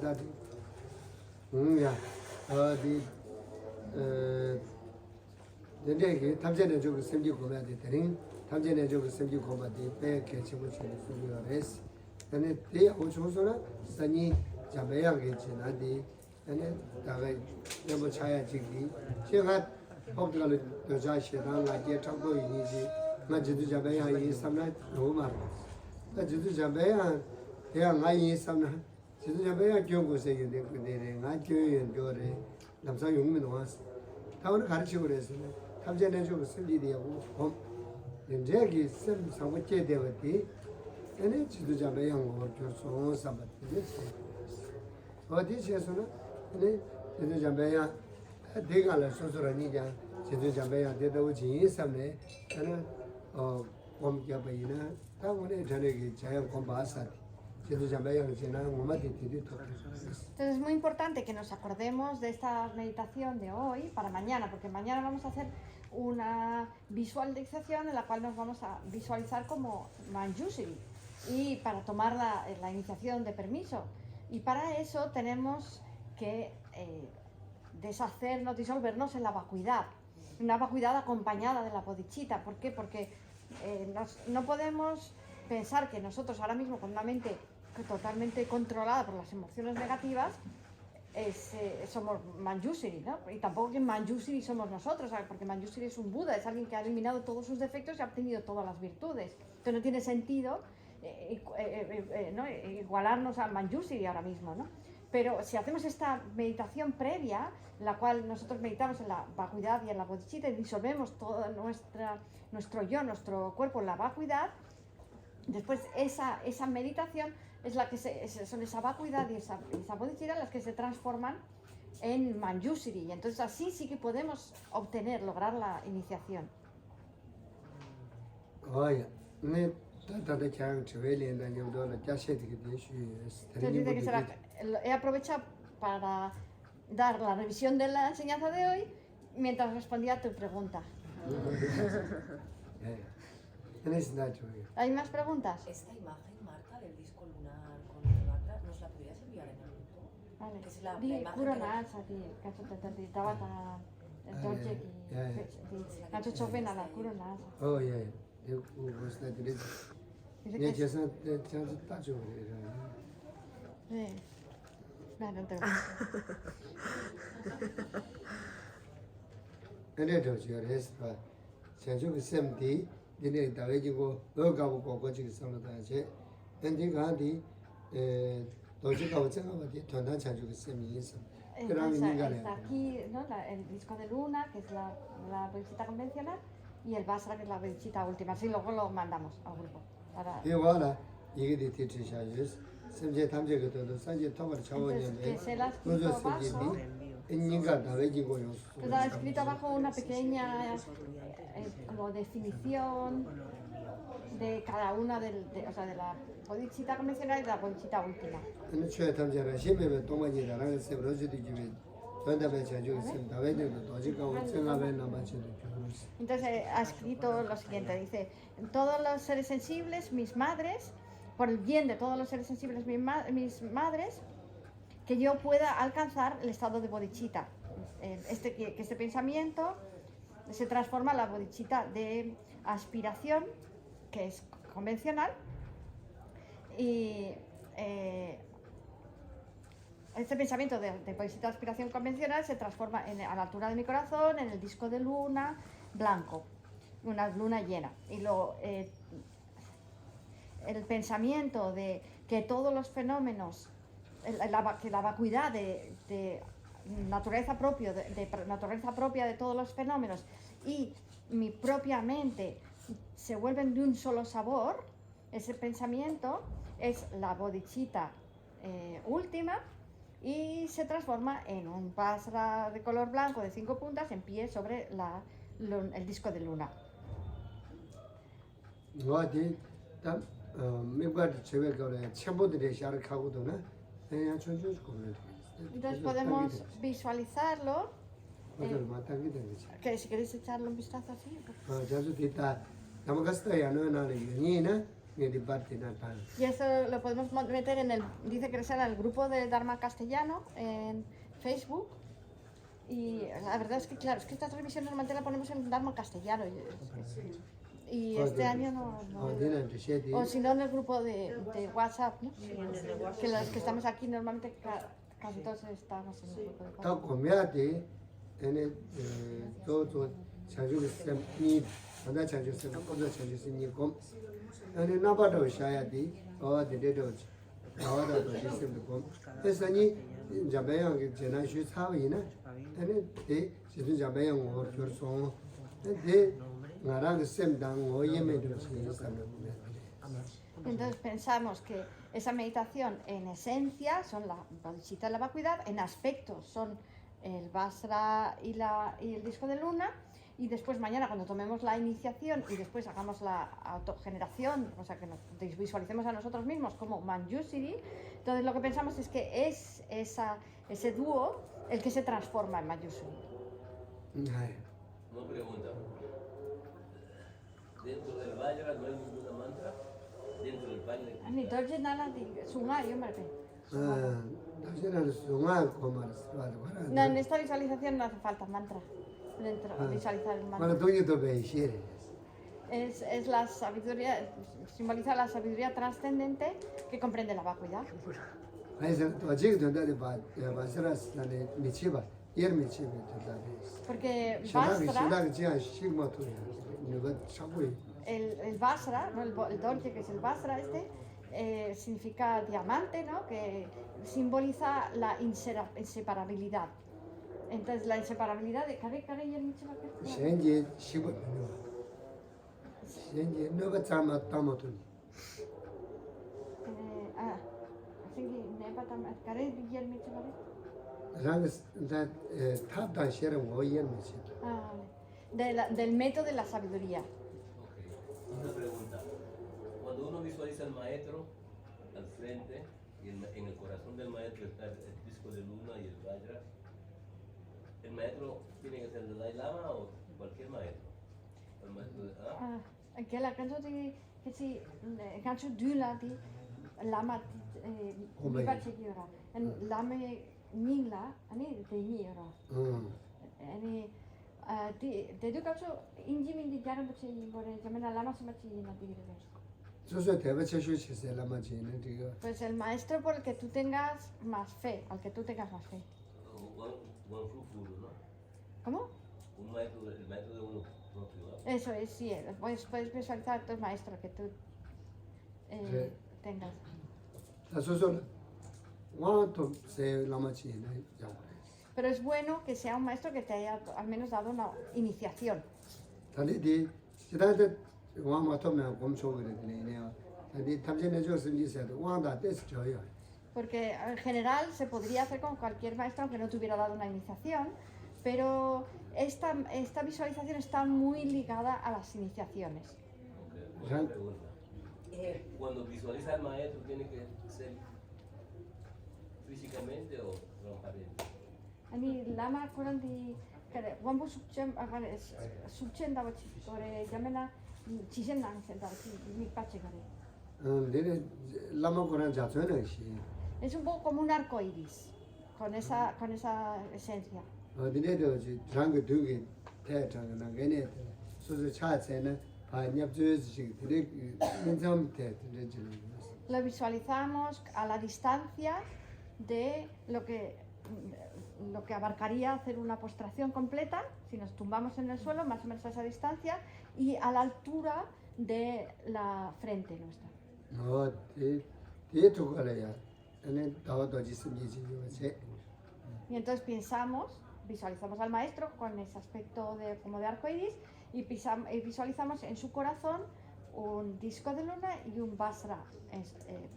that. Yeah. The day, Tamjan joke simply commanded the ring, Tamjan joke simply commanded, bear catching which is and it they also Sunny Jamaian kitchen at the and then never chaya jiggy. She had hoped the Jashi, like a tambo in easy, Majidu Jabaya is some night, no matter. Majidu Jabaya, they are lying some night. Jidu Jabaya Jogo saying they I do enjoy them some human ones. Town Harchures, Tamjan joke simply the home. In Jackie, some would get there with tea. And it's the Jabayang or so somebody. Or this is the Jabaya, they got a social media, the Jabaya did the Uchi someday, and Om Jabayina, that one is a giant compasat. Entonces es muy importante que nos acordemos de esta meditación de hoy para mañana, porque mañana vamos a hacer una visualización en la cual nos vamos a visualizar como Manjushri y para tomar la iniciación de permiso. Y para eso tenemos que deshacernos, disolvernos en la vacuidad, una vacuidad acompañada de la bodhicitta. ¿Por qué? Porque no podemos pensar que nosotros ahora mismo con una mente totalmente controlada por las emociones negativas somos Manjushri, ¿no? Y tampoco que Manjushri somos nosotros, ¿sabes? Porque Manjushri es un Buda, es alguien que ha eliminado todos sus defectos y ha obtenido todas las virtudes. Entonces no tiene sentido ¿no? igualarnos a Manjushri ahora mismo, ¿no? Pero si hacemos esta meditación previa, la cual nosotros meditamos en la vacuidad y en la bodhicitta y disolvemos todo nuestro yo, nuestro cuerpo en la vacuidad, después esa meditación es la que son esa vacuidad y esa bodhicitta las que se transforman en Manjushri, y entonces así sí que podemos lograr la iniciación. Entonces dice que he aprovechado para dar la revisión de la enseñanza de hoy mientras respondía a tu pregunta. ¿Hay más preguntas? Esta imagen, Marta, del disco lunar con el chakra, ¿nos la podrías enviar en el grupo? Vale. Que es la Di imagen Kuronasa, di Tabata, Dojek y Nacho Chopena, la Kuronasa. Oh, yeah. It was like this. Yeah, just touch over it. Sí. No te And it was your rest, but Sanjuk Semti, the day that we go, look up watching some of that. And the Gandhi, Dojik of the Tonda Sanjuk Semis. Está aquí, ¿no? El disco de Luna, que es la bodhicitta convencional, y el Vajra, que es la bodhicitta última. Así luego lo mandamos al grupo. Que se la ha escrito abajo. Entonces ha escrito abajo una pequeña como definición de cada una de la bodhicitta convencional y de la bodhicitta última. Entonces ha escrito lo siguiente, dice: todos los seres sensibles, mis madres, por el bien de todos los seres sensibles, mis madres, que yo pueda alcanzar el estado de bodhicitta. Que este pensamiento se transforma en la bodhicitta de aspiración, que es convencional, y este pensamiento de bodhicitta de aspiración convencional se transforma a la altura de mi corazón en el disco de luna blanco, una luna llena. Y luego el pensamiento de que todos los fenómenos, que la vacuidad de naturaleza propia de todos los fenómenos y mi propia mente se vuelven de un solo sabor, ese pensamiento es la bodhicitta última y se transforma en un Vajra de color blanco de 5 puntas en pie sobre el disco de luna. Entonces podemos visualizarlo. Que si queréis echarle un vistazo así. ngē di parte na ta. Y eso lo podemos meter en el, dice que será el grupo de Dharma Castellano en Facebook. Y la verdad es que, claro, es que esta transmisión normalmente la ponemos en Dharma Castellano. Y este año no. Di na de she di. O si no, en el grupo de WhatsApp, ¿no? Que los que estamos aquí normalmente casi todos estamos en el grupo de Ta WhatsApp. ko mya di ene to chanju sem ni anda chanju sem ko da chanju sem ni ko. Ene na ba do sha ya di o de do. Awa da do shi sem ko. Esa ni jabe yang ge jena shu cha wi na. Ene de shi du jabe yang wo kyur so. De ngara ge sem dang wo ye me do shi sa no. Entonces pensamos que esa meditación en esencia son la bodhisattva y la vacuidad, en aspectos son el Vajra y el disco de luna, y después mañana cuando tomemos la iniciación y después hagamos la autogeneración, o sea que nos visualicemos a nosotros mismos como Manjushri, entonces lo que pensamos es que es ese dúo el que se transforma en Manjushri. Ai. Una pregunta. Dentro del Vajra no hay ninguna mantra. Dentro del Vajra. Ni dorje nala di sunga yo me Da shi na su nga ko ma sa ba No, en esta visualización no hace falta mantra. Dentro, visualizar el mantra. Mana tōngi tō bēi shē rē. Es la sabiduría, simboliza la sabiduría trascendente que comprende la vacuidad. Ai sā tō jīg tō tā rē bā sā rā sā nē mī chī bā, yer mī chī bē tō tā rē. Porque Shirā Vajra, kī jīyā shīg mā tō yā, nī bā chā gu yī. el Vajra, ¿no? El Dorje, que es el Vajra significa diamante, ¿no? Que simboliza la inseparabilidad. Entonces la inseparabilidad de kare y el michi Shēn jī shīg bā nī bā. Shēn jī nō bā tsā mā tā mā tō nī. así que nepa tam kare y el michi Rā kī tā tā tā shē rā wā yer mī chī bā. del método de la sabiduría. Ok. Una pregunta. Cuando uno visualiza al maestro al frente y en el corazón del maestro está el disco de luna y el Vajra, ¿el maestro tiene que ser el Dalai Lama o cualquier maestro? El maestro de, ¿ah? Que la canción de que si canción dula di lama Hombre. di bache kiora en lame ningla ani de niora ani de du canción inji min di jaran bache bore jamena lama samachi na digre. Sō sō tē bā chē shū chī sē lā mā chī nē tī kā. Pues el maestro por el que tú tengas más fe, al que tú tengas más fe. Juan Fufuru, ¿no? ¿Cómo? El maestro de uno propio, ¿no? Eso es, sí, puedes visualizar tus maestros que tú Sí. tengas. Tā sō sō rā, wā tō sē lā mā chī nē yā wā rē. Pero es bueno que sea un maestro que te haya al menos dado una iniciación. Tā nē tī, chī tā tē wā mā tō mē gōm chō gā rē tī nē yā. Tā tī tam chē nē chō sīm jī sē tō, wā tā tē sī chō yā. Porque en general se podría hacer con cualquier maestro aunque no te hubiera dado una iniciación, pero esta visualización está muy ligada a las iniciaciones. Ok. Una pregunta. Cuando visualiza al maestro, ¿tiene que ser físicamente o transparente? 아니 라마 그런데 그래 원부 숙점 아가래 숙전다고 그래 야메나 지신 낭센다 밑받치 그래. Nē nē, lā mā kōrā jā tsō nē shī. Es un poco como un arco iris con esa esencia. Tī nē tō jī, rāng kī tū kī tē chāng nā gā nē tē, sō sō chā tsē nē, pā nyab tsō yō shī kī, tī rē kī, nē tsāng tē tē rē jī nē. Lo visualizamos a la distancia de lo que abarcaría hacer una postración completa, si nos tumbamos en el suelo, más o menos a esa distancia, y a la altura de la frente nuestra. Nō, tē tū kā rē yā, nē tā wā tō jī sīm jī jī yō chē. Y entonces visualizamos al maestro con ese aspecto como de arco iris y visualizamos en su corazón un disco de luna y un Vajra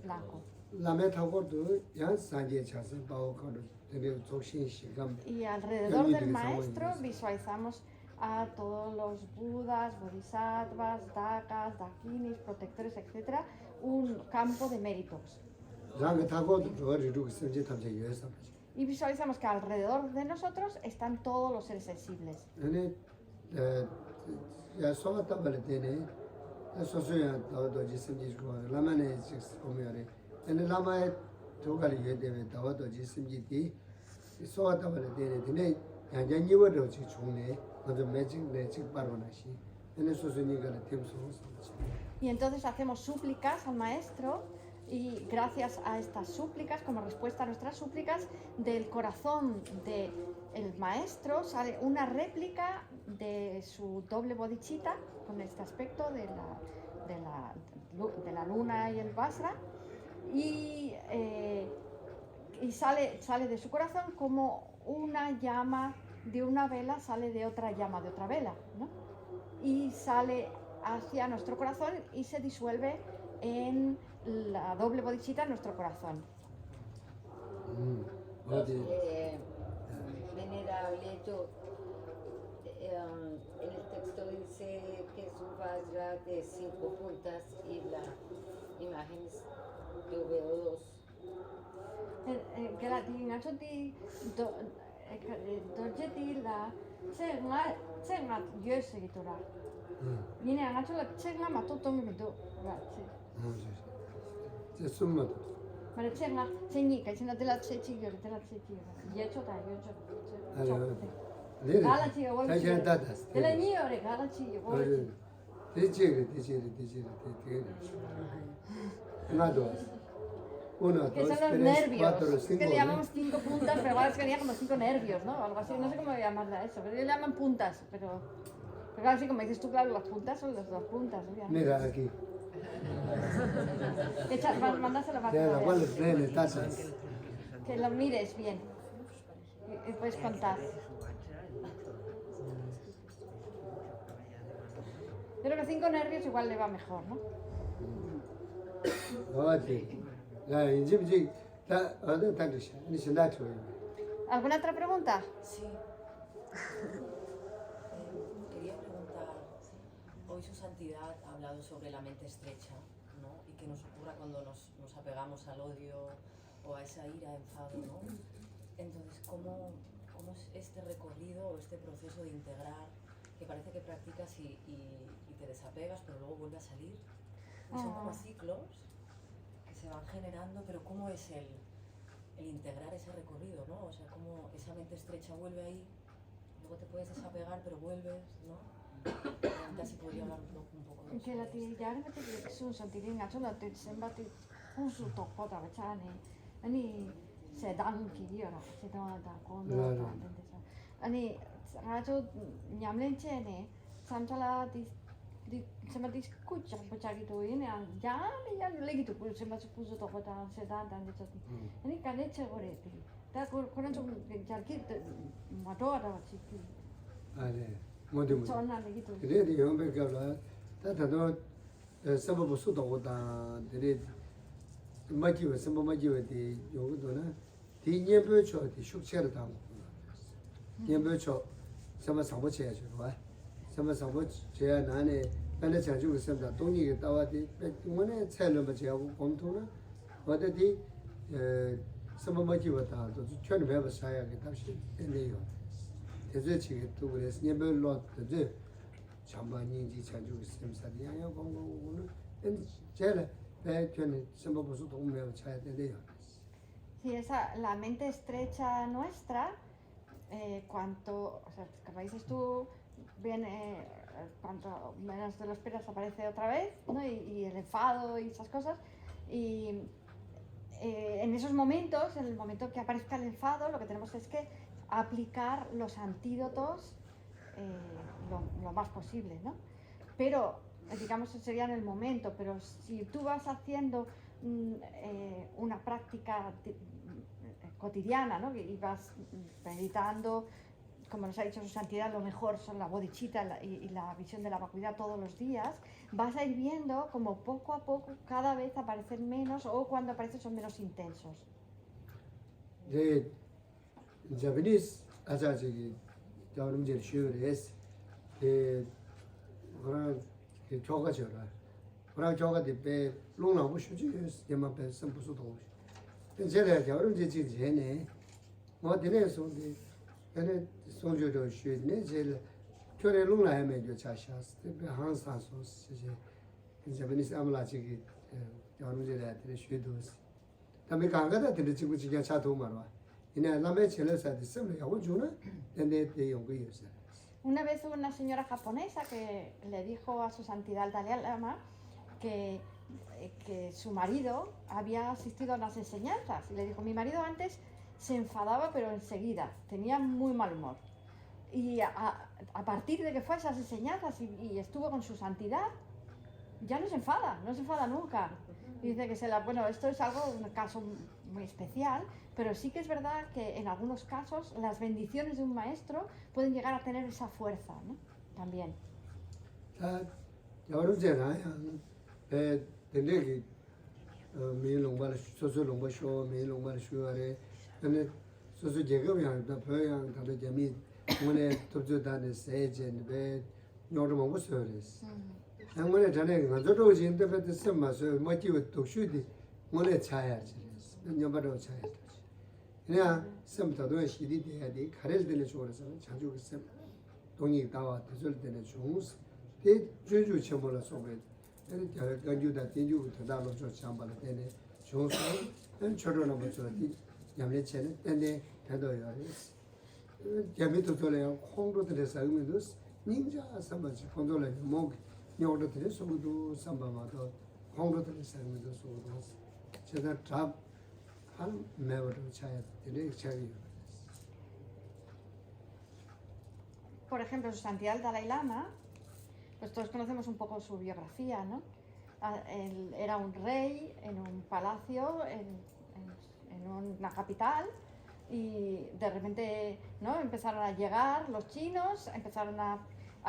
blanco. Lā mē tā kōr tū, yā sāng jē chā sē pā wā kā rō, tē rē tsō shīn shī gām. Y alrededor del maestro visualizamos a todos los budas, bodhisattvas, dakas, dakinis, protectores, etc. Un campo de méritos. Rāng kī tā kōr tū rō rī rū kī sīm jī tam chē yō sā mā chī. Y visualizamos que alrededor de nosotros están todos los seres sensibles. Nē, yā sō wā tā pā rē tē nē, 소소야 더 지심지 거 라마네 오면에 근데 라마에 도가리 예대에 더 지심지디 소화다발 되네 양양이워도 지 좋네 먼저 매직 바로나시 근데 소소니가 팀소 Y entonces hacemos súplicas al maestro y gracias a estas súplicas, como respuesta a nuestras súplicas, del corazón del maestro sale una réplica de su doble bodhicitta con este aspecto de la luna y el Vajra y sale de su corazón como una llama de una vela sale de otra llama de otra vela, ¿no? Y sale hacia nuestro corazón y se disuelve en la doble bodhicitta en nuestro corazón. Venerable, en el texto dice que es un vajra de 5 puntas y la imagen yo veo 2. Que la tiene hecho di dorjeti la chenga yo seguitora. Viene a hecho la chenga matutong mido. 제 숨만 Mara chenga chenga chenga de la chechi yo de la chechi. Yecho ta yo. 네 Galachi yo. 자기는 다다스 De la niño de galachi yo. 대지를 나도 uno, Que dos, son los tres, nervios. cuatro, Es que cinco, le llamamos 5 puntas, pero igual es que tenía como 5 nervios, ¿no? Algo así, no sé cómo llamarla eso, pero le llaman puntas, pero claro, así como dices tú, claro, las puntas son las 2 puntas, obviamente. Mira aquí, Mándaselo para ya la que cual veas. tiene tazas. Que lo mires bien y puedes contar. Yo creo que 5 nervios igual le va mejor, ¿no? 어디, 야 이제 다 어디 다르시, 니 신다초. ¿Alguna otra pregunta? Sí. Quería preguntar, hoy su santidad ha hablado sobre la mente estrecha, ¿no? Y qué nos ocurra cuando nos apegamos al odio o a esa ira, enfado, ¿no? Entonces, ¿cómo es este recorrido o este proceso de integrar que parece que practicas y te desapegas, pero luego vuelve a salir? Y son como ciclos que se van generando, pero ¿cómo es el integrar ese recorrido, ¿no? O sea, cómo esa mente estrecha vuelve ahí, luego te puedes desapegar, pero vuelves, ¿no? Casi podría hablar un poco de eso. Que la tía que su santidad no te sembra te un su topo da bachane ani se dan kiyo se da con ani rajo nyamlen chene samchala se me escucha pochagito ini ya le gitu se me puso topo da se dan de choti ani kane chegoreti da con 좀 jarki madora chiki 아네, 뭐든 chona le gitu 그래도 영백가라 다다도 서버 수도보다 되게 맞지요 선보 맞지요디 요거도는 뒤년부터 숙제를 다 년부터什么上不起来吧什么上不起来나네 근데 자주 있습니다 동의가 따와디 오늘 차를 뭐 제가 검토는 어디 선보 맞지요다 또全部사야게 답시 되네요 대제 지금 또 그래서 년별로 이제 전반인지 자주 있으면서 양양 공부는 제가 배견이 선보고서 도움을 쳐야 되네요. Sí, esa, la mente estrecha nuestra, cuanto, o sea, como dices tú, viene, cuanto menos te lo esperas aparece otra vez, ¿no? Y el enfado y esas cosas. Y en esos momentos, en el momento que aparezca el enfado, lo que tenemos es que aplicar los antídotos lo más posible, ¿no? Pero, digamos, sería en el momento, pero si tú vas haciendo una práctica cotidiana, ¿no? Y vas meditando, como nos ha dicho su santidad, lo mejor son la bodhicitta y la visión de la vacuidad todos los días, vas a ir viendo como poco a poco cada vez aparecen menos o cuando aparecen son menos intensos. Japanese 아자지 자원음질 쉬어레스 그런 그 조가져라 그런 조가데 롱나고 쉬지 대만 배 선부수도 제가 자원음질 지제네 뭐 되네서데 근데 소주도 쉬네 제일 교래 롱나에 매겨 자샤스 배 항상 소스 이제 Japanese amla chigi yaru jere de shue dos tambe kanga da de chigu chiga cha to marwa ina la me chele sa de sem ya wujuna de yong ge yesa. Una vez hubo una señora japonesa que le dijo a su santidad el Dalai Lama que su marido había asistido a las enseñanzas y le dijo, mi marido antes se enfadaba pero enseguida, tenía muy mal humor. Y a partir de que fue a esas enseñanzas y estuvo con su santidad, ya no se enfada nunca. Y dice que bueno, esto es un caso muy especial, pero sí que es verdad que en algunos casos las bendiciones de un maestro pueden llegar a tener esa fuerza, ¿no? También. Yaru jera de que me longba so longba sho me longba sho are ane so jega ya da pyo ya da de mi mone tobjo da ne sejen be normal mo so res. Mone jane ga zo do jin de be sem ma so mo ji to shu di mone chaya res. Nyamba do chaya. 그냥 쌤도 시디 돼야지 가를 되는 쪽으로서 자주 쌤 돈이 나와 되줄 때는 중스 대 주주 처벌을 속에 근데 간주다 된주 더다로 저 참발을 되네 중스 저러는 거죠 야매 채는 근데 대도요 야매도 돌아요 홍도 들에서 의미도 닌자 삼바지 홍도를 목 녀도 들에서 소도 삼바마도 홍도 들에서 의미도 소도 제가 잡 Por ejemplo, su santidad el Dalai Lama, pues todos conocemos un poco su biografía, ¿no? Él era un rey en un palacio, en una capital, y de repente, ¿no? Empezaron a llegar los chinos, empezaron a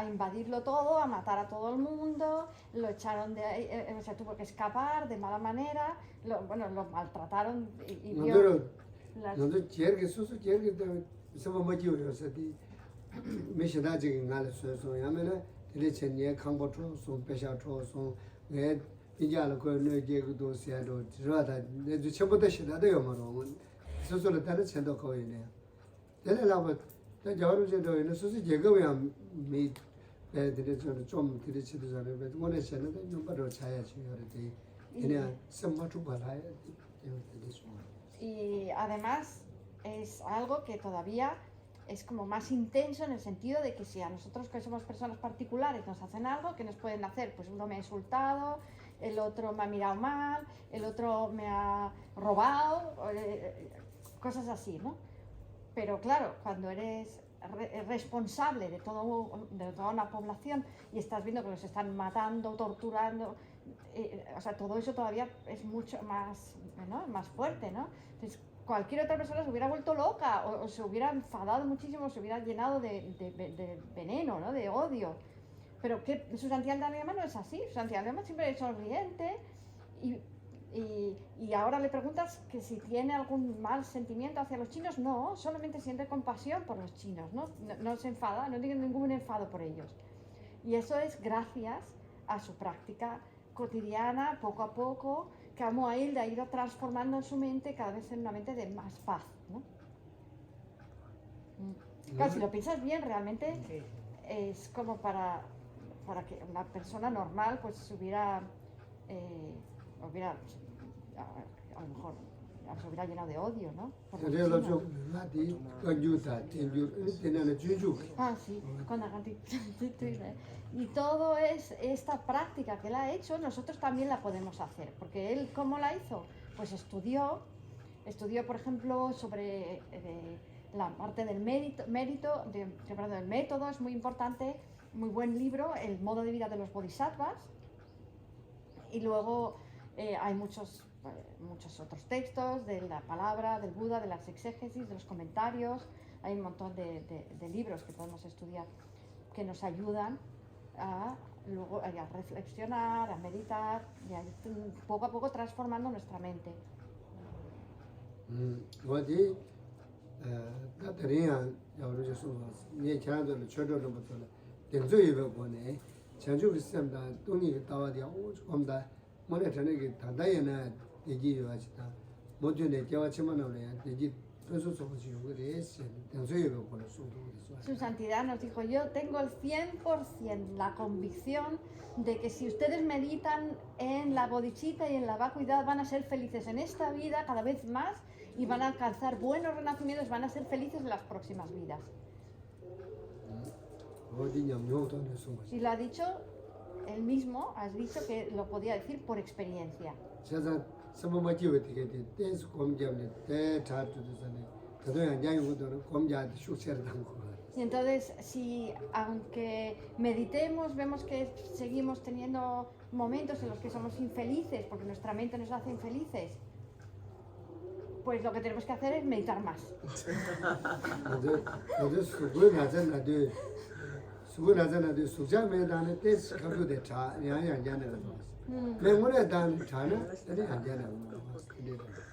invadirlo todo, a matar a todo el mundo, lo echaron de ahí, se tuvo que escapar de mala manera, lo maltrataron y vio las... Y además es algo que todavía es como más intenso en el sentido de que si a nosotros que somos personas particulares nos hacen algo, ¿qué nos pueden hacer? Pues uno me ha insultado, el otro me ha mirado mal, el otro me ha robado, cosas así, ¿no? Pero claro, cuando eres responsable de toda una población y estás viendo que los están matando, torturando, o sea, todo eso todavía es mucho más, ¿no? Más fuerte, ¿no? Entonces, cualquier otra persona se hubiera vuelto loca o se hubiera enfadado muchísimo, se hubiera llenado de veneno, ¿no? De odio. Pero que su santidad Dalai Lama no es así, su santidad Dalai Lama siempre es sonriente y ahora le preguntas que si tiene algún mal sentimiento hacia los chinos, no, solamente siente compasión por los chinos, no se enfada, no tiene ningún enfado por ellos. Y eso es gracias a su práctica cotidiana, poco a poco, que como a él ha ido transformando en su mente cada vez en una mente de más paz, ¿no? Claro, si lo piensas bien, realmente es como para que una persona normal pues hubiera a lo mejor se hubiera llenado de odio, ¿no? Ah, sí, con la y todo esta práctica que él ha hecho, nosotros también la podemos hacer, porque él, ¿cómo la hizo? Pues estudió, por ejemplo, sobre la parte del del método, es muy importante, muy buen libro, El modo de vida de los bodhisattvas, y luego hay muchos otros textos de la palabra del Buda, de las exégesis, de los comentarios, hay un montón de libros que podemos estudiar que nos ayudan a reflexionar, a meditar y a ir poco a poco transformando nuestra mente. 그래서 저거지 요거래스 당소요 거는 소도 Su santidad nos dijo, yo tengo el 100% la convicción de que si ustedes meditan en la bodhicitta y en la vacuidad van a ser felices en esta vida cada vez más y van a alcanzar buenos renacimientos, van a ser felices en las próximas vidas. 어디 냠뇨도 안 했어. Y lo ha dicho él mismo, has dicho que lo podía decir por experiencia. 제가 서머마 기회 되게 댄스 공장에 대 자주도서네. 그동안 양이고도 공장에 쇼체를 담고. Y entonces, si aunque meditemos, vemos que seguimos teniendo momentos en los que somos infelices, porque nuestra mente nos hace infelices, pues lo que tenemos que hacer es meditar más. 어디 수고나잖아도 수자매다는 댄스 가수대 자 양양양을 맹원에 단 자는 되게 안 되는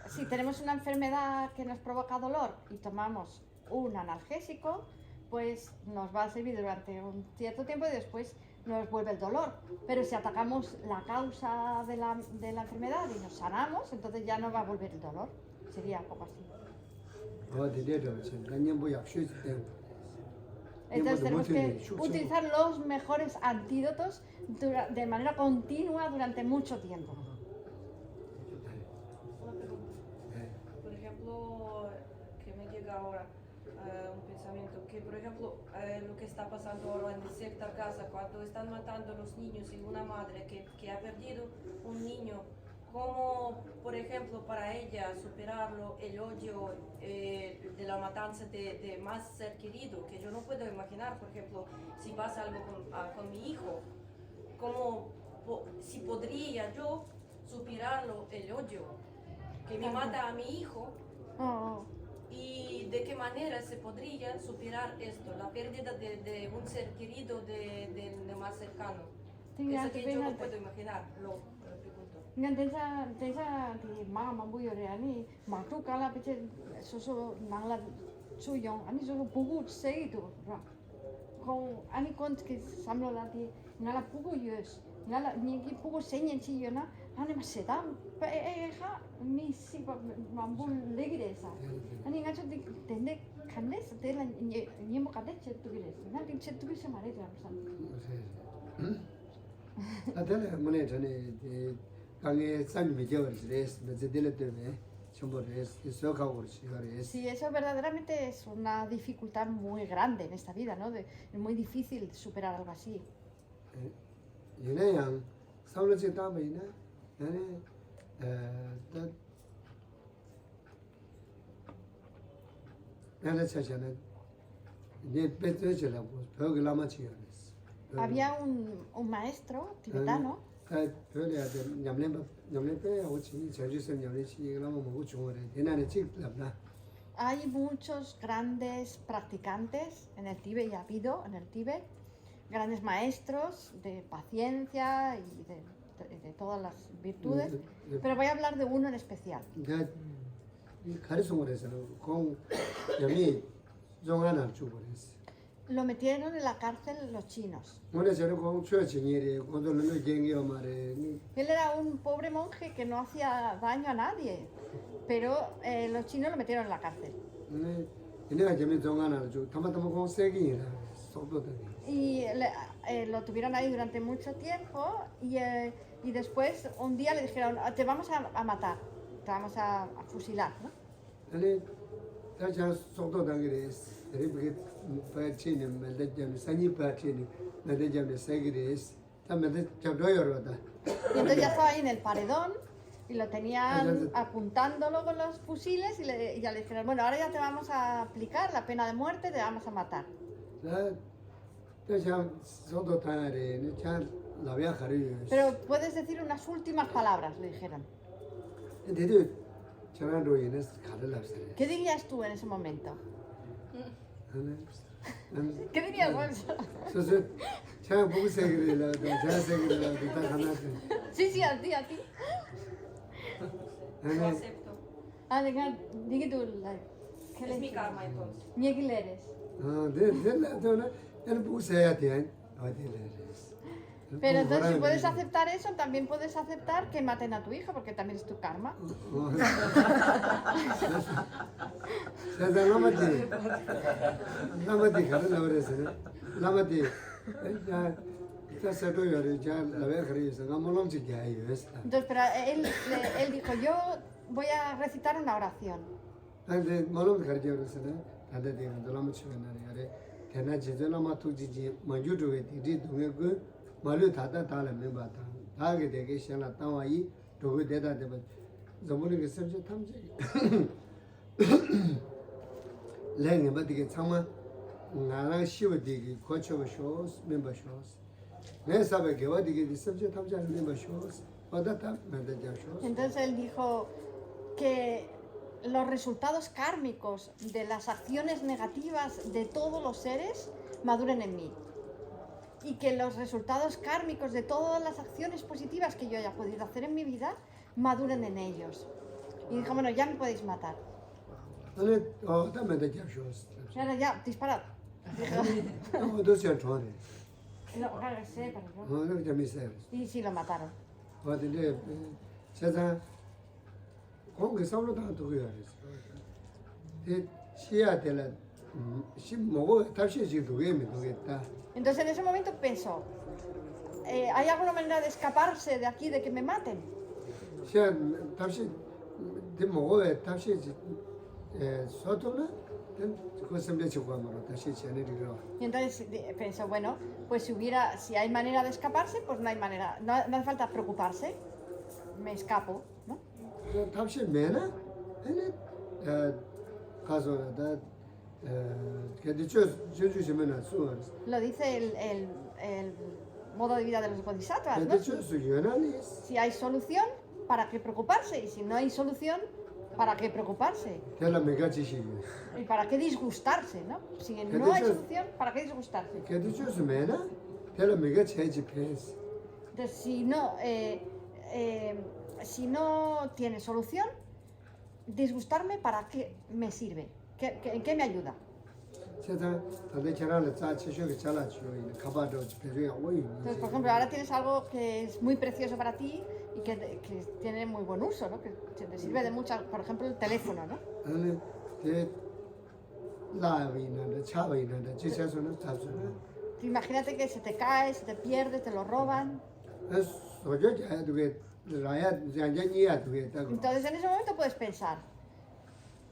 Si tenemos una enfermedad que nos provoca dolor y tomamos un analgésico, pues nos va a servir durante un cierto tiempo y después nos vuelve el dolor. Pero si atacamos la causa de la enfermedad y nos sanamos, entonces ya no va a volver el dolor. Sería poco así. 어디대로 지금 간염보약 쉬지 때 Entonces tenemos que utilizar los mejores antídotos de manera continua durante mucho tiempo. Una pregunta. Por ejemplo, que me llega ahora un pensamiento, que por ejemplo lo que está pasando ahora en cierta casa, cuando están matando a los niños y una madre que ha perdido un niño, ¿cómo, por ejemplo, para ella superarlo, el odio de la matanza de más ser querido? Que yo no puedo imaginar, por ejemplo, si pasa algo con mi hijo, ¿cómo, si podría yo superarlo, el odio que me mata a mi hijo? Oh, ¿Y de qué manera se podría superar esto, la pérdida de un ser querido de más cercano? Eso que yo no puedo imaginar, lo pregunto. Ngan desa di mambuyo re ani matu kala peche soso nangla suyong ani soso bugu seitu ra con ani kont que samlo la di ngala bugu yus ngala ni ki bugu senyen chi yona ani masedam pe ha mi si mambul legiresa ani ngacho di tende kannes de la ni mo kade chetu gires na di chetu gise mare ramsan 아들 문에 전에 강에 산미 겨울이랬어. 그때들 때문에 전부 수학하고 그랬어. Sí, eso verdaderamente es una dificultad muy grande en esta vida, ¿no? Es muy difícil superar algo así. 얘네양 사울지 다음에나 얘네 얘네 차잖아. 이제 뺏어지려고 벽을 남아치요. Había un maestro tibetano hay muchos grandes practicantes en el Tíbet y ha habido en el Tíbet grandes maestros de paciencia y de todas las virtudes, pero voy a hablar de uno en especial. Lo metieron en la cárcel los chinos. Él era un pobre monje que no hacía daño a nadie, pero los chinos lo metieron en la cárcel. Y lo tuvieron ahí durante mucho tiempo y después un día le dijeron, te vamos a matar, te vamos a fusilar, ¿no? Y entonces ya estaba ahí en el paredón y lo tenían apuntándolo con los fusiles y ya le dijeron, bueno, ahora ya te vamos a aplicar la pena de muerte, te vamos a matar. Pero puedes decir unas últimas palabras, le dijeron. ¿Qué dirías tú en ese momento? ¿Qué dirías vos? Sí, a ti. Lo acepto. Diga tú, ¿qué Es mi karma entonces. ¿Qué le eres? Pero entonces si puedes aceptar eso, también puedes aceptar que maten a tu hija, porque también es tu karma. 세상 라마티 가는 나버렸어요. 라마티 자 세도요리 자 라베 그리서 가물렁지 게요. Entonces, pero él dijo, yo voy a recitar una oración. 근데 물렁 가르쳐서는 다들 되는 돌아무 치면은 아래 대나 제절라마 투지지 만주도에 디디 동에 그 말로 다다 달에 멤버다. 다게 되게 시나 땅와이 도그 대다 되면 저번에 그 선제 탐지 랭이 받게 참아 나랑 시워디기 고쳐 쇼스 멤버 쇼스 내 사베 개와디기 선제 탐지하는 멤버 쇼스 받았다 만들자 쇼스 Entonces él dijo que los resultados kármicos de las acciones negativas de todos los seres maduren en mí. Y que los resultados kármicos de todas las acciones positivas que yo haya podido hacer en mi vida maduren en ellos. Y dijo, bueno, ya me podéis matar. 아니 다 만들자 쇼스 Y ahora ya, disparad. Dijo, 도 시원해 no, claro, sé, pero no. 어 재밌어요 Y sí, lo mataron. 어디에 세상 공개 서로 다 두고요. 이 시야 될 시 먹어 다시 지도 왜 믿겠다. Entonces en ese momento pensó, ¿hay alguna manera de escaparse de aquí, de que me maten? 시야 다시 데 먹어 다시 서도나 그 선배 주고 하면 다시 전해리고. Y entonces pensó, bueno, pues si hay manera de escaparse, pues no hay manera, no hace falta preocuparse, me escapo, ¿no? 다시 매나? 아니 가서 다 que dicho yo semana su Lo dice el modo de vida de los bodhisattvas, que ¿no? dicho su yonalis Si hay solución, ¿para qué preocuparse? Y si no hay solución, ¿para qué preocuparse? que la mega chishi ¿Y para qué disgustarse, no? Si no hay solución, ¿para qué disgustarse? que dicho su mena que la mega cheji pes Entonces, si no tiene solución, disgustarme, ¿para qué me sirve? ¿En qué me ayuda? 세상 다들 계란을 짜 치셔게 잘라줘 가봐도 배려야 오이 Entonces, por ejemplo, ahora tienes algo que es muy precioso para ti y que tiene muy buen uso, ¿no? Que te sirve de mucho, por ejemplo, el teléfono, ¿no? 아니 대 라비나 차바이나 지세서는 잡수나 Imagínate que se te cae, se te pierde, te lo roban. 소저야 두게 라야 장장이야 두게 따고 Entonces, en ese momento puedes pensar,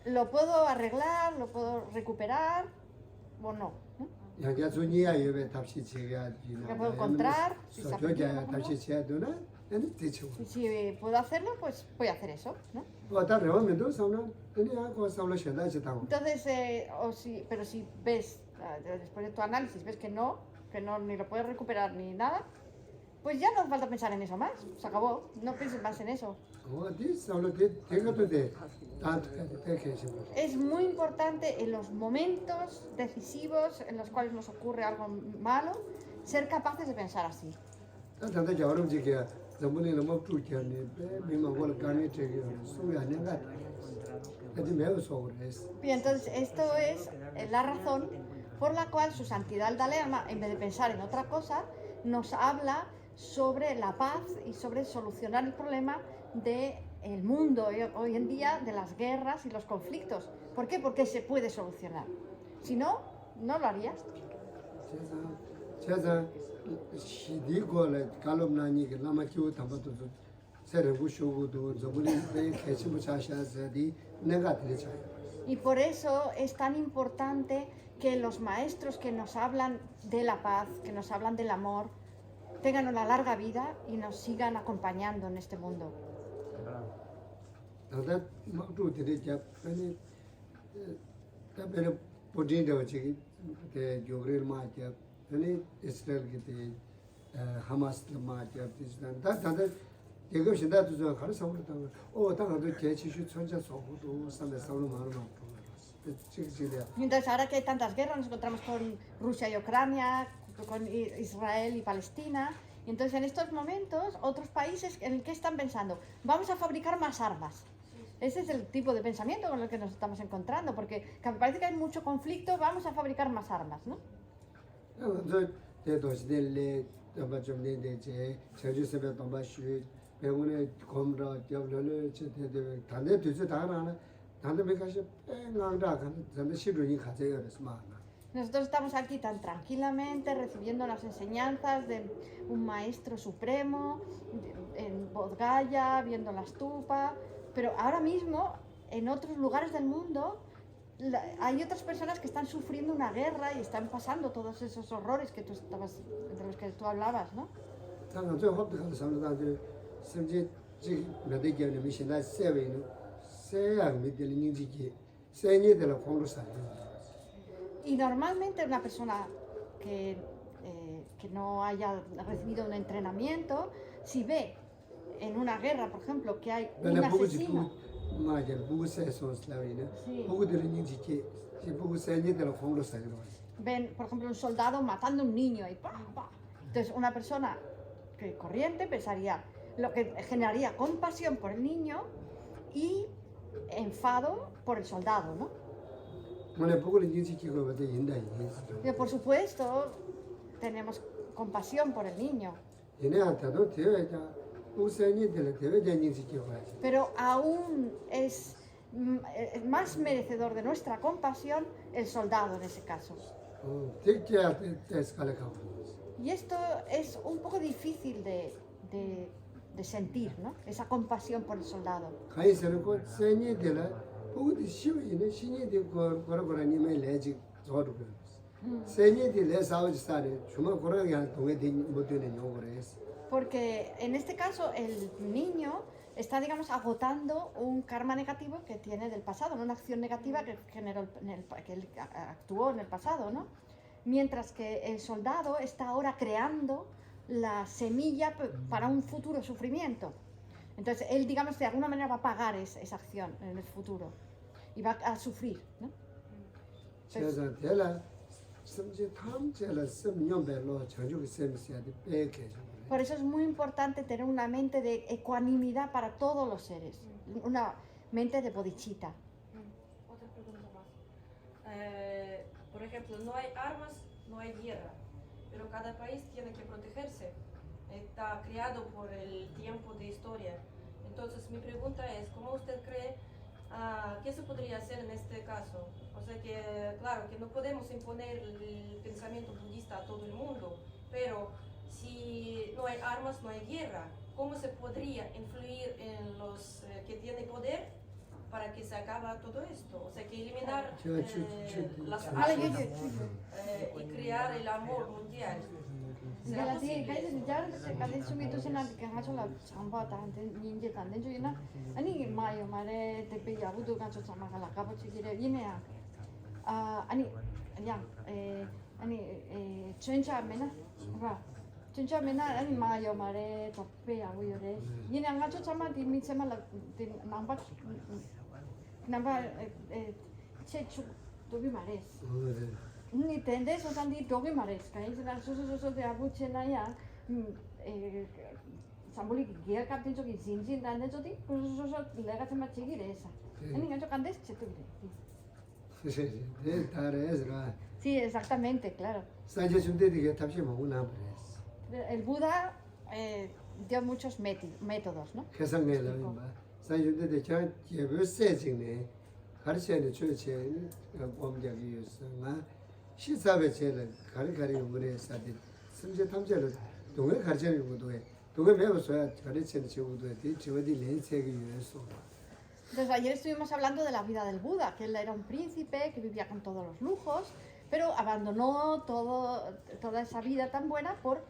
¿lo puedo arreglar? ¿Lo puedo recuperar? ¿O no? ¿no? 양자 존이야 예배 답시 제가 ¿Lo puedo encontrar? Si se ha perdido, 소저야 ¿no? 답시 제도나 아니 대체 Y si puedo hacerlo, pues voy a hacer eso, ¿no? 어다 레오면도 사우나 아니 하고 사우나 셔다지 타고 Entonces, pero si ves, después de tu análisis, ves que no ni lo puedes recuperar ni nada, pues ya no hace falta pensar en eso más, se acabó, no pienses más en eso. 어디 사우나 대가도 돼 tanto que Es muy importante en los momentos decisivos en los cuales nos ocurre algo malo, ser capaces de pensar así. tanto ya ahora me que zamuni no mo tu que ni me mango la carne que suya nenga que me lo sobre es Y entonces esto es la razón por la cual su santidad el Dalai Lama, en vez de pensar en otra cosa, nos habla sobre la paz y sobre solucionar el problema del mundo hoy en día, de las guerras y los conflictos. ¿Por qué? Porque se puede solucionar. Si no, no lo harías. 제가 시디고를 갈음나니 그 라마키오 담바도 세르고 쇼고도 저분이 내 개심을 자샤서디 내가 들으죠. Y por eso es tan importante que los maestros que nos hablan de la paz, que nos hablan del amor, tengan una larga vida y nos sigan acompañando en este mundo. 나다 막도 들으자 아니 답변을 보진도 지금 그 요그릴 마자 아니 이스라엘 기대 하마스 마자 비슷한 다들 대거 신다도 저 가르쳐버렸다 어 당도 개치슈 천자 소고도 삼에 싸우는 마음을 먹고 Y entonces ahora que hay tantas guerras, nos encontramos con Rusia y Ucrania, con Israel y Palestina, y entonces en estos momentos otros países en el que están pensando, vamos a fabricar más armas. Ese es el tipo de pensamiento con el que nos estamos encontrando, porque me parece que hay mucho conflicto, vamos a fabricar más armas, ¿no? 저 대도시들레 tamba chomne de che chaju sebe tamba shu 배우네 검라 되려는 제대로 단대 뒤에 다라나 단대 메가시 뺑랑다 간 전에 시루니 가져야 돼서 막 Nosotros estamos aquí tan tranquilamente recibiendo las enseñanzas de un maestro supremo en Bodh Gaya, viendo la estupa, pero ahora mismo en otros lugares del mundo hay otras personas que están sufriendo una guerra y están pasando todos esos horrores que de los que tú hablabas, ¿no? 당은 저 합득하는 사람들甚至지 메디게는 미신다 세베는 세양 미들 닝지기 세니들 공로사 Y normalmente una persona que no haya recibido un entrenamiento, si ve en una guerra, por ejemplo, que hay un asesino, 맞아 부부세 소스라위는 Sí. 부부들 닝지기 지 부부 세니들 공로사 ven, por ejemplo, un soldado matando a un niño y ¡pam, pam! Entonces una persona que corriente pensaría, lo que generaría compasión por el niño y enfado por el soldado, ¿no? 만에 부부를 닝지기가 버데 인다 Pero por supuesto tenemos compasión por el niño, 얘네한테도 대외자 우세니들 대외자 닝지기가 봐야지 pero aún es más merecedor de nuestra compasión el soldado en ese caso. 되게 에스칼레가 Y esto es un poco difícil de sentir, ¿no? Esa compasión por el soldado. 가이서는 그 세니들 부부들 쉬우이네 신이들 거라니면 레지 저르고 세니들 레사우지 사례 주마 거라게 한 동에 못 되는 용어를 했어 Porque en este caso el niño está, digamos, agotando un karma negativo que tiene del pasado, ¿no? Una acción negativa que generó que él actuó en el pasado, ¿no? Mientras que el soldado está ahora creando la semilla para un futuro sufrimiento. Entonces él, digamos, de alguna manera va a pagar esa acción en el futuro y va a sufrir, ¿no? 그래서 대라 심지 탐제라 섬용별로 저주가 셈스야 돼 빼게 Por eso es muy importante tener una mente de ecuanimidad para todos los seres, una mente de bodhicitta. Otra pregunta más. Por ejemplo, no hay armas, no hay guerra, pero cada país tiene que protegerse. Está creado por el tiempo de historia. Entonces, mi pregunta es, ¿cómo usted cree qué se podría hacer en este caso? O sea que, claro, que no podemos imponer el pensamiento budista a todo el mundo, pero si no hay armas, no hay guerra. ¿Cómo se podría influir en los que tienen poder para que se acabe todo esto? O sea, que eliminar las armas y crear el amor mundial. ¿Será posible? 진짜 맨날 아니 마요 말에 덮배야 우요래 얘네 안 가져 참아 디미세마 남바 체축 도비 말했어 ni tende so sandi dogi mares kai sila so de abuchenaya samboli gia kapten jogi zinjin dan jodi so lega tema chigire esa ani gancho kandes chetugre 네 다래스라 sí exactamente claro 사제 준대되게 답시 먹으나 el Buda dio muchos métodos, ¿no? 개성내는 뭐 사제 준대되 저 예불세징네 가르쳐는 주체 공작이었으나 시사배 제를 가리가리는 거래 사실 심지 탐제를 동에 가르치는 것도 해 동에 배워서야 가르치는 지구도 해 지원이 렌세기 위해서 Entonces ayer estuvimos hablando de la vida del Buda, que él era un príncipe que vivía con todos los lujos, pero abandonó toda esa vida tan buena por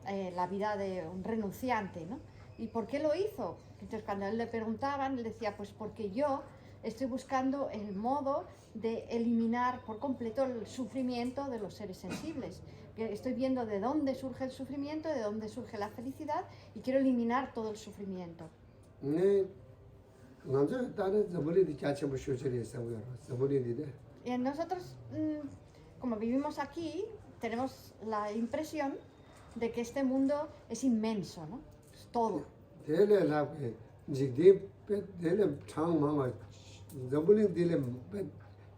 la vida de un renunciante, ¿no? ¿Y por qué lo hizo? Entonces cuando a él le preguntaban, él decía, pues porque yo estoy buscando el modo de eliminar por completo el sufrimiento de los seres sensibles. Que estoy viendo de dónde surge el sufrimiento, de dónde surge la felicidad y quiero eliminar todo el sufrimiento. Y nosotros, como vivimos aquí, tenemos la impresión de que este mundo es inmenso, ¿no? Es todo.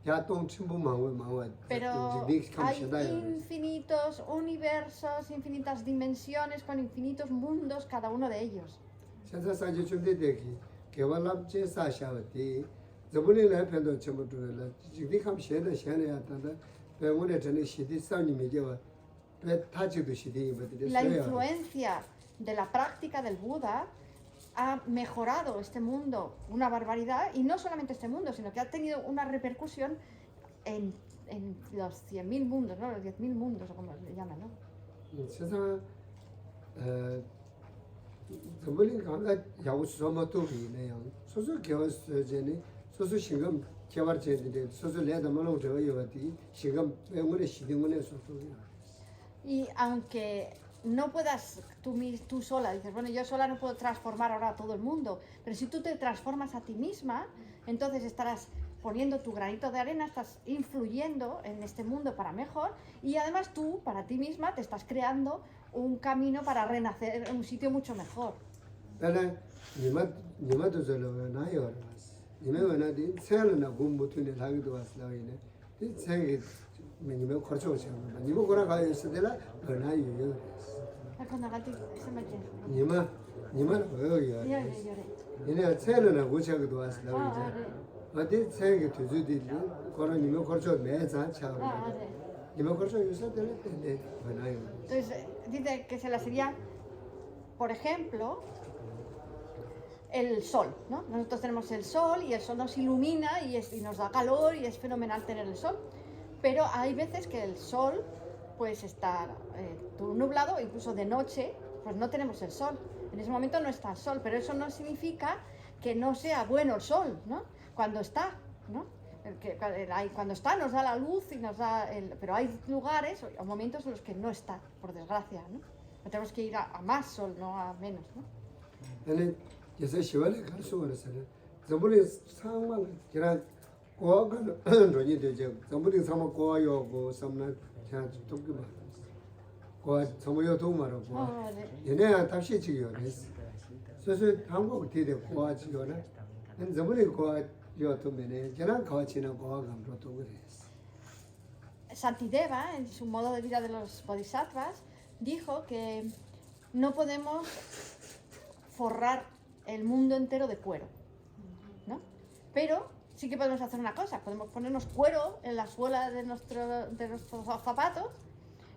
ya tong chimbu mangwa Pero jigdi kam hay shida yo infinitos universos, infinitas dimensiones, con infinitos mundos, cada uno de ellos. senza sanje chumde de ki kewalam che sa sha de zobuli la pendo chimbu tu la jigdi kam sheda shane ya ta da pe ngone tene shidi sa ni me jewa pe ta chi du shidi ba de La influencia de la práctica del Buda ha mejorado este mundo una barbaridad, y no solamente este mundo, sino que ha tenido una repercusión en los 100.000 mundos, ¿no? Los 10.000 mundos, o como se llaman, ¿no? 세상 저번에 가가 야구 소모도 비네요. 소소 교수제네 소소 신금 개발제인데 소소 내다 말로 저요디 신금 배우는 시딩문에 소소요. Y aunque no puedas tú sola, dices, bueno, yo sola no puedo transformar ahora a todo el mundo, pero si tú te transformas a ti misma, entonces estarás poniendo tu granito de arena, estás influyendo en este mundo para mejor, y además tú, para ti misma, te estás creando un camino para renacer en un sitio mucho mejor. pero 니마도 저러 나요. 니메는 세르나 공부트네 하기도 왔어요. 이 생이 니메 거쳐 오셔. 니메 거라 가요 있으들라 나요. 니마는 왜요? 얘네 세르나 고쳐기도 왔어요. 어디 생이 두주디 거라 니메 거쳐 매자 차고. 니메 거쳐 있으들라 나요. Entonces, dice que se la sería, por ejemplo, el sol, ¿no? Nosotros tenemos el sol y el sol nos ilumina y nos da calor y es fenomenal tener el sol. Pero hay veces que el sol pues está nublado, incluso de noche, pues no tenemos el sol. En ese momento no está el sol, pero eso no significa que no sea bueno el sol, ¿no? Cuando está, ¿no? Cuando está nos da la luz y nos da pero hay lugares o momentos en los que no está, por desgracia, ¿no? Tenemos que ir a más sol, no a menos, ¿no? 아니 그래서 시월에 갈 수가 있어요. 저번에 상만 그냥 고아가 돈이 되죠. 저번에 상만 고아요 고 섬나 그냥 도끼 말. 고아 섬요 도마로 고. 얘네 다시 지요. 그래서 한국 뒤에 고아 지요나. 저번에 고아 요 도면에 그냥 거치는 고아 감도 그래. Shantideva, en su modo de vida de los bodhisattvas, dijo que no podemos forrar el mundo entero de cuero, ¿no? Pero sí que podemos hacer una cosa, podemos ponernos cuero en la suela de nuestros zapatos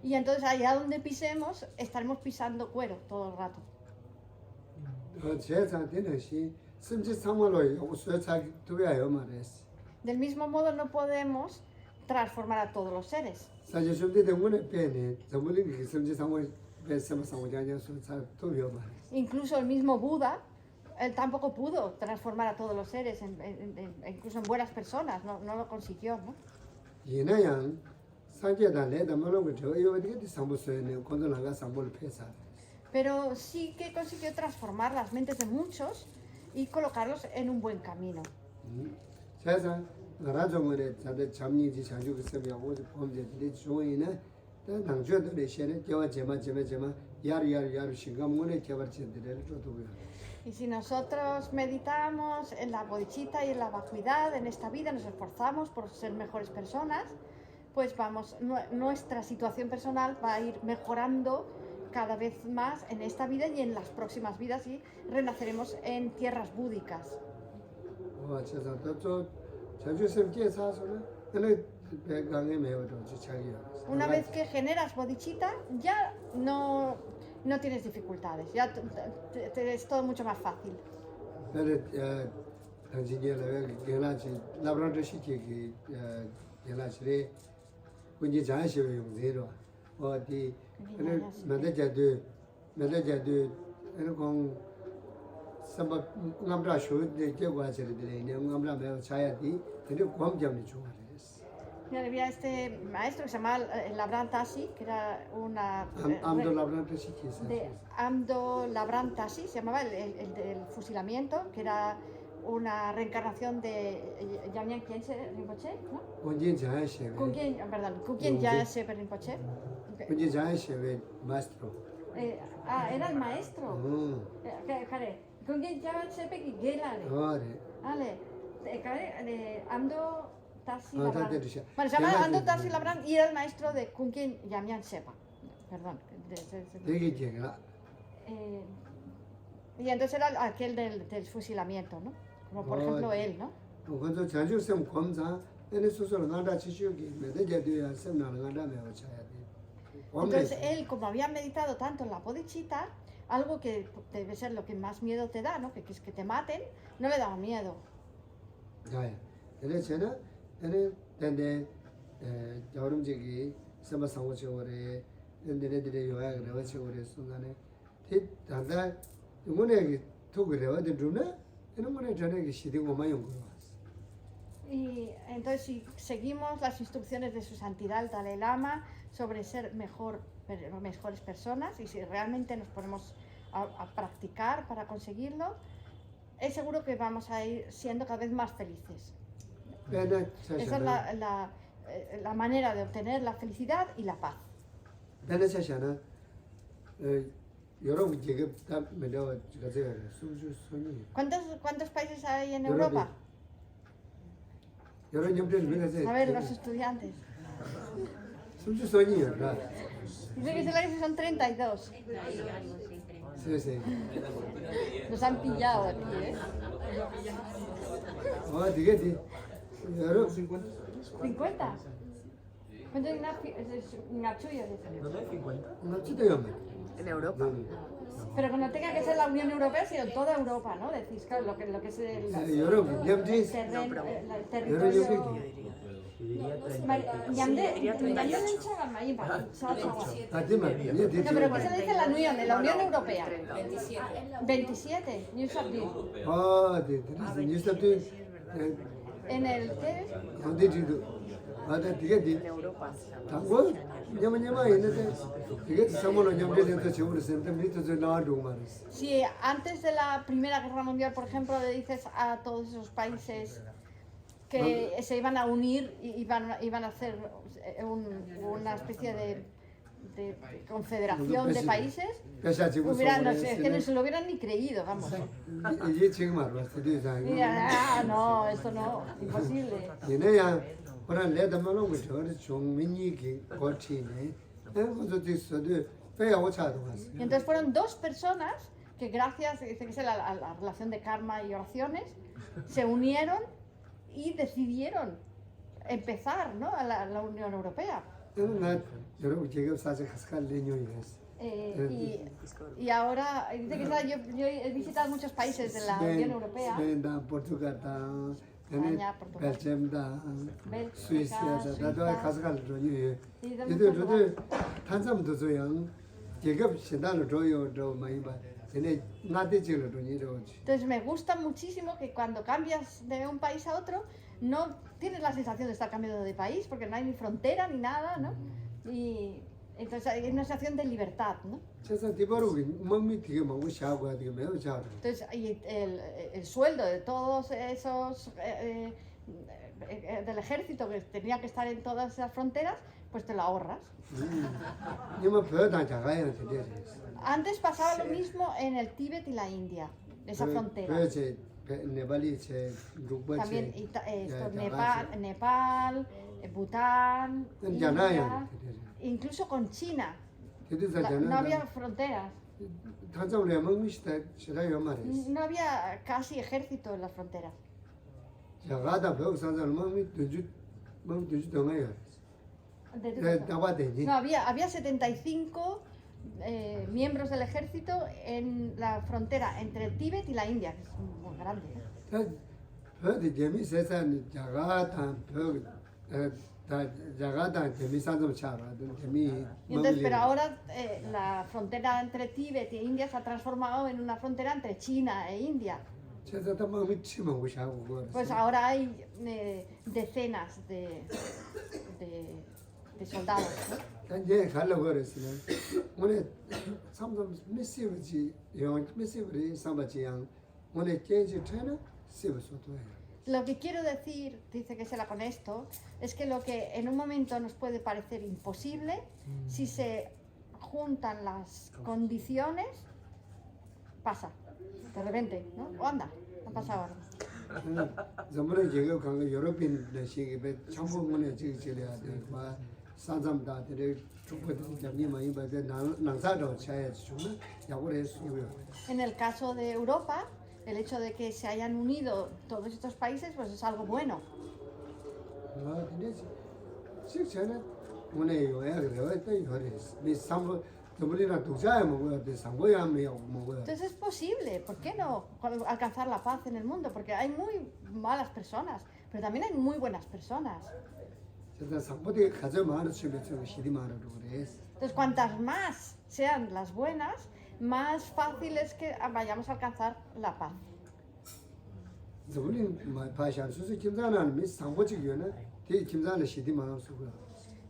y entonces allá donde pisemos estaremos pisando cuero todo el rato. Del mismo modo no podemos transformar a todos los seres. Incluso el mismo Buda, él tampoco pudo transformar a todos los seres, incluso en buenas personas, no lo consiguió, ¿no? Pero sí que consiguió transformar las mentes de muchos y colocarlos en un buen camino. Y si nosotros meditamos en la bodhicitta y en la vacuidad en esta vida, nos esforzamos por ser mejores personas, pues nuestra situación personal va a ir mejorando cada vez más en esta vida y en las próximas vidas y renaceremos en tierras búdicas. Una vez que generas bodhicitta, ya no tienes dificultades, ya es todo mucho más fácil. Había este maestro que se llamaba Labran Tasi, que era Amdo Labran Tasi, se llamaba el del fusilamiento, que era una reencarnación de Yamyan Khyentse Rinpoche, ¿no? Kugyen Gyaltse Rinpoche. Era el maestro. Kugyen Gyaltse Gelare. Ale, Amdo Tassi Ah, Labran. Tassi. Bueno, se llama Llama- Ando Tassi Labran y era el maestro de Kunkin Yamyan Sepa. Perdón. 되게 제가 Eh, y entonces era aquel del fusilamiento, ¿no? Como por Oh, ejemplo él, ¿no? 그것도 자주성 검사 얘네 스스로 나라 지시기 매대제 돼야 sem나는 나라면 어차야 돼. Entonces él, como había meditado tanto en la bodhicitta, algo que debe ser lo que más miedo te da, ¿no? Que es que te maten, no le daba miedo. 야. 얘네 쟤는 얘네 근데 여름지기 semba 상고치고래 얘네들이 요약 그래 치고래 순간에 단다 이번에 토그래 어디 좀나 이런 거는 전에 시대 뭐만 연구 Y entonces si seguimos las instrucciones de su santidad el Dalai Lama sobre ser mejores personas y si realmente nos ponemos a practicar para conseguirlo, es seguro que vamos a ir siendo cada vez más felices. 빼나 Esa es 차샤나 la manera de obtener la felicidad y la paz. 빼나 차샤나 여러분 지금 다 메려 가져가 수수 손이 ¿Cuántos países hay en Europa. Europa? 여러 년들 A ver, los estudiantes. 수수 손이야 나 Dice que son 32. 세세 Nos han pillado aquí, ¿eh? 되게 여러 50. ¿Cuántos Ignacio? 나 진짜요 En Europa. Pero que no tenga que ser la Unión Europea, sino toda Europa, ¿no? Decís, claro, lo que es el 여러분 냠지 terreno, el 여러 territorio. 년들 하지만 이게 No, 되게 pero ¿qué se dice la Unión? En la Unión Europea. 27. 27, New South Wales. 네 뉴스도 En el ¿qué es? 어디지도 되게 En Europa. 당고 냐마냐마 있는데 이게 사모로 냠제한테 저으로 센터 밑에서 나와도 말이지 Si antes de la Primera Guerra Mundial, por ejemplo, le dices a todos esos países que se iban a unir y iban a hacer una especie de confederación de países, 배사 지금 no sé, es que no se lo hubieran ni creído, vamos. 이게 지금 알았어 뒤에서 Dirían, no, esto no, imposible. 얘네야 그런 레드만은 그 종민이기 거치네 그것도 있어도 빼야고 차도 갔어 Y entonces fueron dos personas que gracias, dice que es la relación de karma y oraciones, se unieron y decidieron empezar, ¿no? a la Unión Europea. 나 여러분 지금 사실 가스칼 내년이었어 Y ahora, dice que yo he visitado muchos países de la Unión Europea, 스페인다 포르투갈다 España, Portugal, 벨지엄다 Bélgica, 스위스에서 나도 Suiza, 가스칼 줘요 y de 얘들 muchos lugares. 저들 탄삼도 줘요 계급 신단을 줘요 저 많이 봐 얘네 나한테 지를 돈이 저지 Entonces me gusta muchísimo que cuando cambias de un país a otro no tienes la sensación de estar cambiando de país porque no hay ni frontera ni nada, ¿no? Y entonces hay una sensación de libertad, ¿no? 세상 뒤바로 몸이 되게 먹고 샤고 되게 매우 잘 Entonces y el sueldo de todos esos del ejército que tenía que estar en todas esas fronteras, pues te lo ahorras. 이모 배다 작아야 되지 Antes pasaba lo mismo en el Tíbet y la India, esa frontera. 그렇지 네발이 제 También 룩버체 Nepal, Bután, 잖아요 India, incluso con China. 그래서 No había 저는 fronteras, 탄삼을 먹는 시대 싫어요 말이지 no había casi ejército en las fronteras. 자가다 배우 산사를 먹는 되주 동아요 나와 되지 No, había 75 miembros del ejército en la frontera entre el Tíbet y la India, que es muy grande. 배도 재미 세상 자가다 배우 자가다 재미 산좀 차라 재미 Y entonces, pero ahora la frontera entre Tíbet e India se ha transformado en una frontera entre China e India. 세상다 마음이 치면 샤고 Pues ahora hay decenas de soldados, ¿no? 이제 가려고 그랬으면 오늘 삼삼 미시브지 영 미시브리 삼바지양 오늘 계지 트레너 시브소도 해. Lo que quiero decir, dice que será con esto, es que lo que en un momento nos puede parecer imposible, si se juntan las condiciones, pasa. De repente, ¿no? O anda, ha pasado ahora. zamora 제가 간 유럽인 시기에 참고문에 지지려야 돼. 막 산잠다 데 축구도 잡니 많이 받에 낭사도 차에 주면 야구를 했어요. En el caso de Europa, el hecho de que se hayan unido todos estos países pues es algo bueno. 아, 근데 실제는 오늘 요야 그래요. 또 요래스. 미 삼보 더블이나 독자에 먹어야 돼. 상고야 먹어야 돼. Entonces es posible, ¿por qué no alcanzar la paz en el mundo? Porque hay muy malas personas, pero también hay muy buenas personas. 진짜 상보대 가져 많은 집에서 시디 많은 그래서 Entonces, cuantas más sean las buenas, más fácil es que vayamos a alcanzar la paz. 저분이 파샤 수수 김자는 미 상보직이요나 대 김자는 시디 많은 수고.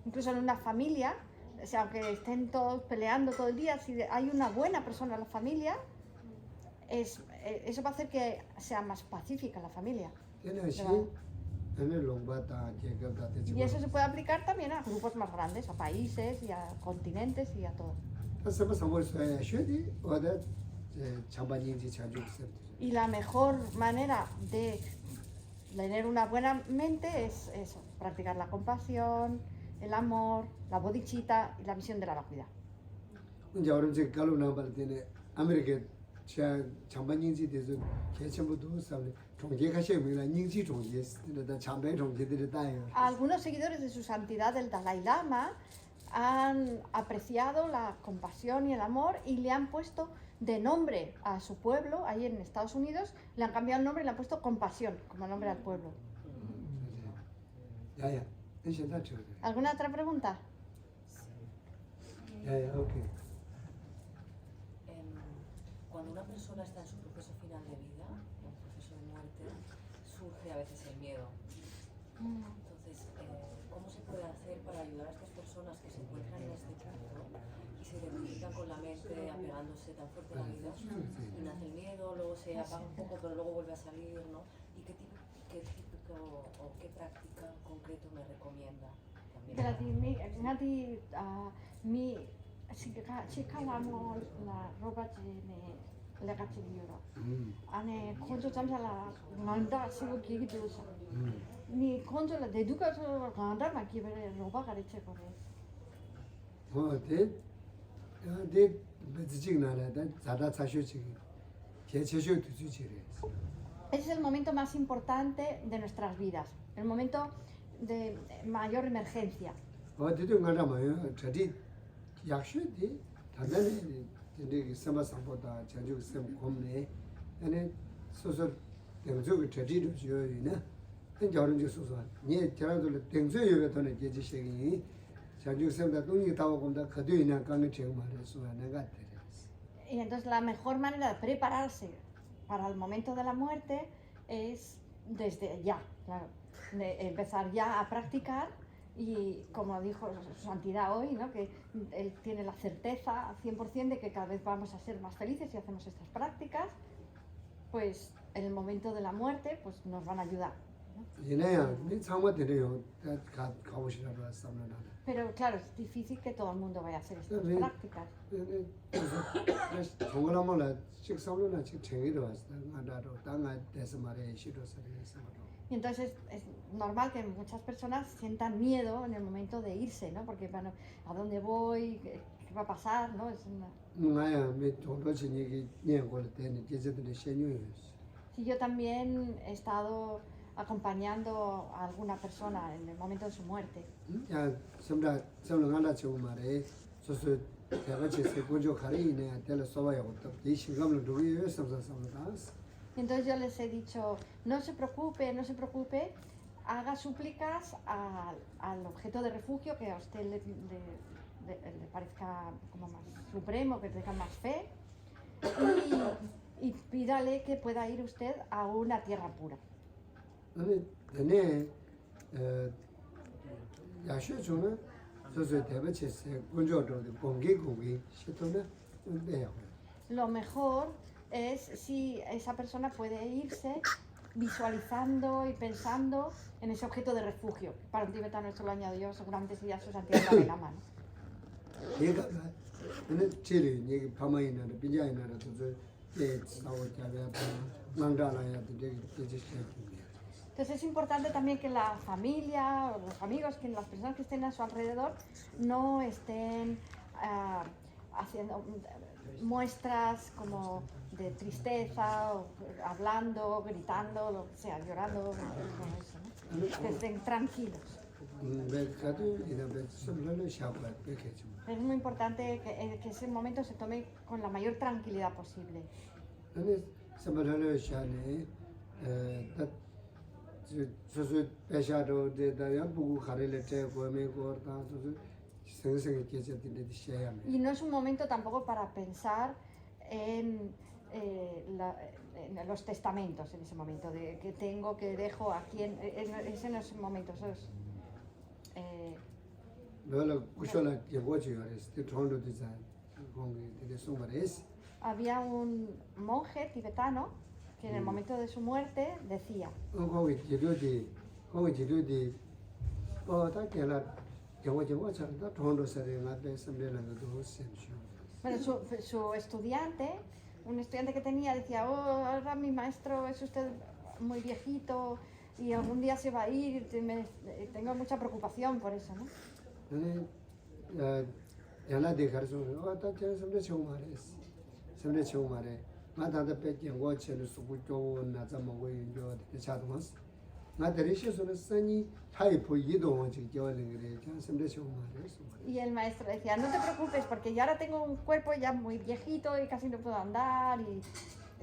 Incluso en una familia, o sea, aunque estén todos peleando todo el día, si hay una buena persona en la familia, eso va a hacer que sea más pacífica la familia. 얘는 시 얘는 롱바다 계급다 되지. Y eso se puede aplicar también a grupos más grandes, a países y a continentes y a todo. 그래서 상보서야 쉬디 어디 장반인지 자주 있어요. Y la mejor manera de tener una buena mente es eso, practicar la compasión, el amor, la bodhicitta y la visión de la vacuidad. 이제 어른들 갈로 나발 때네 아메리카 장반인지 돼서 개천부터 사람 종제가시에 뭐라 닝지 종제 다 장배 종제들이 다요. Algunos seguidores de su santidad el Dalai Lama han apreciado la compasión y el amor y le han puesto de nombre a su pueblo, ahí en Estados Unidos, le han cambiado el nombre y le han puesto compasión como nombre al pueblo. 야야, 괜찮다 저. ¿Alguna otra pregunta? 야야, 오케이. Cuando una persona está en su proceso final de vida, en un proceso de muerte, surge a veces el miedo. Entonces, ¿cómo se puede hacer para ayudar a estas personas que se encuentran en este punto y se identifican con la mente apegándose tan fuerte a la vida? Y nace el miedo, luego se apaga un poco, pero luego vuelve a salir, ¿no? ¿Y qué típico o qué práctica en concreto me recomienda? También. 치카라모 라 로바지네 레가치리오라 안에 콘조 잠살라 만다 시고 기기 들어서 니 콘조라 데두가서 간다 마키베 로바 가르쳐 거래 네 매지직 나라다 자다 자쇼지 개체쇼 두주지래. Ese es el momento más importante de nuestras vidas, el momento de mayor emergencia. 어디도 가라 마요. 저디 약쇼디 단단히 이제 삼바상보다 자주 쌤 겁네. 아니 소소 등적을 저지도 줘요이나. 현저는 소소. 니 저라도 등적을 더는 계지시기 자주 쌤다 돈이 다고 본다. 그도이나 강의 제일 말해서 내가 Y entonces la mejor manera de prepararse para el momento de la muerte es desde ya, claro, de empezar ya a practicar y como dijo su santidad hoy, ¿no? Que él tiene la certeza al 100% de que cada vez vamos a ser más felices si hacemos estas prácticas, pues en el momento de la muerte pues nos van a ayudar. Pero claro, es difícil que todo el mundo vaya a hacer estas prácticas. Y entonces es normal que muchas personas sientan miedo en el momento de irse, ¿no? Porque, bueno, ¿a dónde voy? ¿Qué va a pasar? ¿No? Es una... Sí, yo también he estado acompañando a alguna persona en el momento de su muerte. Y entonces yo les he dicho, no se preocupe, haga súplicas al objeto de refugio que a usted le parezca como más supremo, que tenga más fe, y pídale que pueda ir usted a una tierra pura. Lo mejor es si esa persona puede irse visualizando y pensando en ese objeto de refugio. Para un tibetano esto lo añado yo, seguramente sería su santidad Dalai Lama, ¿no? Mandala ya de digestion. Entonces es importante también que la familia, o los amigos, que las personas que estén a su alrededor no estén haciendo muestras como de tristeza, o hablando, gritando, lo que sea, llorando, todo eso, ¿no? Que estén tranquilos. Es muy importante que ese momento se tome con la mayor tranquilidad posible. Y no es un momento tampoco para pensar en, en los testamentos en ese momento, de que tengo, que dejo a quién, ese no es el momento, eso es... Había un monje tibetano que en el momento de su muerte decía, bueno, su estudiante, un estudiante que tenía, decía, oh, ahora mi maestro es usted muy viejito y algún día se va a ir, tengo mucha preocupación por eso, ¿no? Y el maestro decía, no te preocupes porque yo ahora tengo un cuerpo ya muy viejito y casi no puedo andar y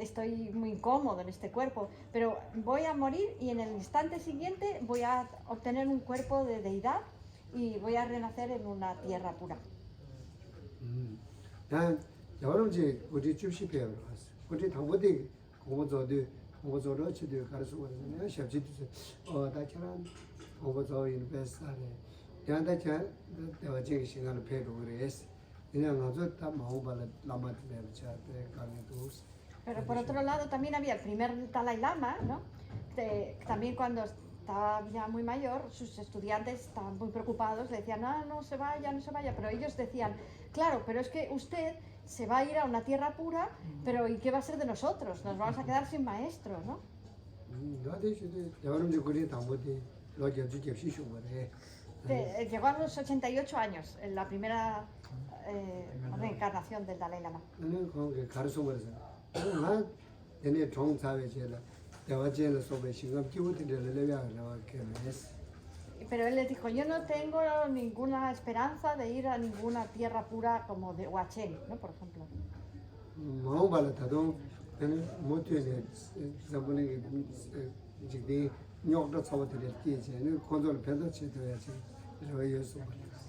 estoy muy incómodo en este cuerpo, pero voy a morir y en el instante siguiente voy a obtener un cuerpo de deidad y voy a renacer en una tierra pura. Pero por otro lado también había el primer Dalai Lama, ¿no? También cuando estaba ya muy mayor, sus estudiantes estaban muy preocupados, le decían, no, no se vaya, no se vaya, pero ellos decían, claro, pero es que usted se va a ir a una tierra pura, pero ¿y qué va a ser de nosotros? Nos vamos a quedar sin maestros, ¿no? Llegó a los 88 años, en la primera reencarnación del Dalai Lama. Pero él les dijo, yo no tengo ninguna esperanza de ir a ninguna tierra pura como de Huachén, ¿no? Por ejemplo.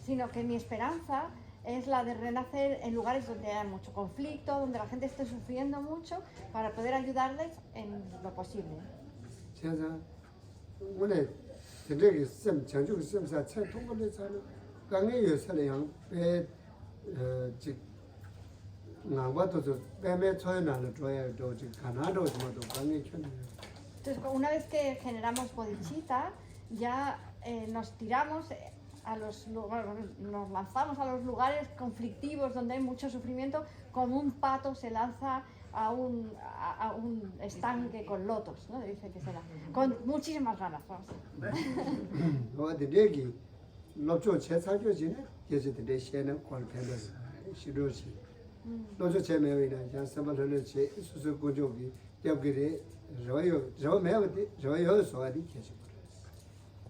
Sino que mi esperanza es la de renacer en lugares donde hay mucho conflicto, donde la gente esté sufriendo mucho, para poder ayudarles en lo posible. Entonces, una vez que generamos bodhicitta, ya nos tiramos nos lanzamos a los lugares conflictivos donde hay mucho sufrimiento, como un pato se lanza a un estanque con lotos, ¿no? Dice que será, con muchísimas ganas. Vamos.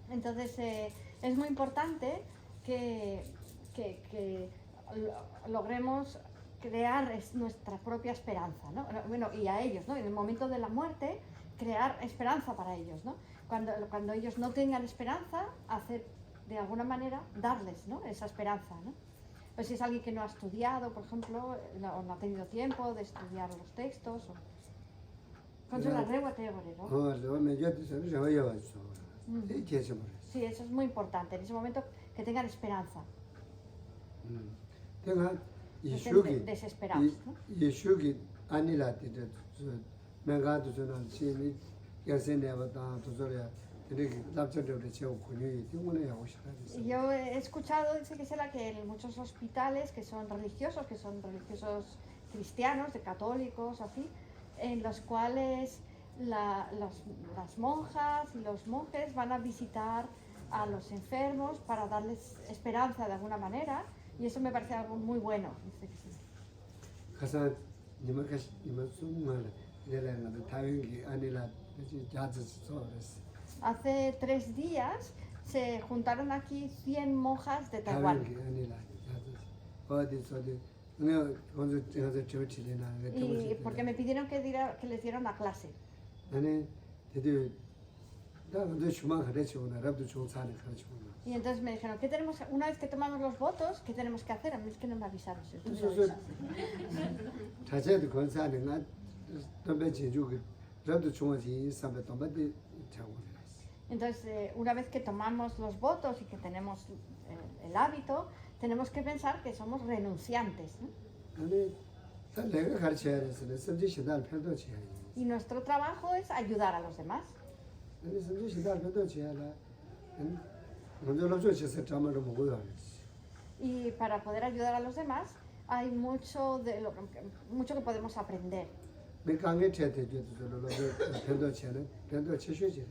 Entonces es muy importante que logremos crear nuestra propia esperanza, ¿no? Bueno, y a ellos, ¿no? En el momento de la muerte, crear esperanza para ellos, ¿no? Cuando ellos no tengan esperanza, hacer de alguna manera, darles, ¿no? Esa esperanza, ¿no? Pues si es alguien que no ha estudiado, por ejemplo, o no ha tenido tiempo de estudiar los textos, o... Sí, eso es muy importante, en ese momento que tengan esperanza. Desesperados, ¿no? Yo he escuchado, dice que será que en muchos hospitales que son religiosos cristianos, de católicos, así, en los cuales las monjas y los monjes van a visitar a los enfermos para darles esperanza de alguna manera y eso me parece algo muy bueno. Dice que sí. 가서 니만 숨만 내려는 타윙이 아니라 자주 소res. Hace 3 días se juntaron aquí 100 monjas de Taiwán. 타윙이 아니라 자주 어디 내가 먼저 제가 저치리나 Y porque me pidieron que les diera una clase. 아니 되게 나 먼저 주만 가르쳐 오나 rab도 종사는 가르쳐 오나. Y entonces me dijeron, ¿qué tenemos? Una vez que tomamos los votos, ¿qué tenemos que hacer? A mí es que no me avisaron. Si tú me lo 그래서 avisas. 자제도 건사는 나 담배 제주가 rab도 종아지 삼배 담배 자고. Entonces, una vez que tomamos los votos y que tenemos el hábito, tenemos que pensar que somos renunciantes, ¿no? 아니 내가 가르쳐야 돼서 선지 신달 편도 지야. Y nuestro trabajo es ayudar a los demás. 아니 선지 신달 편도 지야라. 먼저 로조 쳐서 잠을 먹어야 돼. Y para poder ayudar a los demás, hay mucho que podemos aprender. 내 강에 채대 줘도 로조 편도 지야는 편도 치셔지래.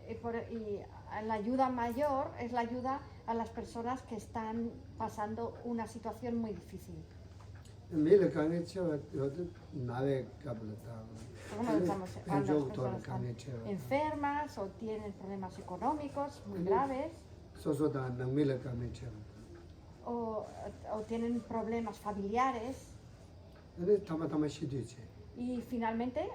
Y la ayuda mayor es la ayuda a las personas que están pasando una situación muy difícil. 매일 강에 채워 여도 나에 가불었다. Como estamos hablando de 또 personas que 강에 están 채워. enfermas o tienen problemas económicos muy graves 소소다 매일 강에 채워. o tienen problemas familiares 근데 타마타마 시디지. y finalmente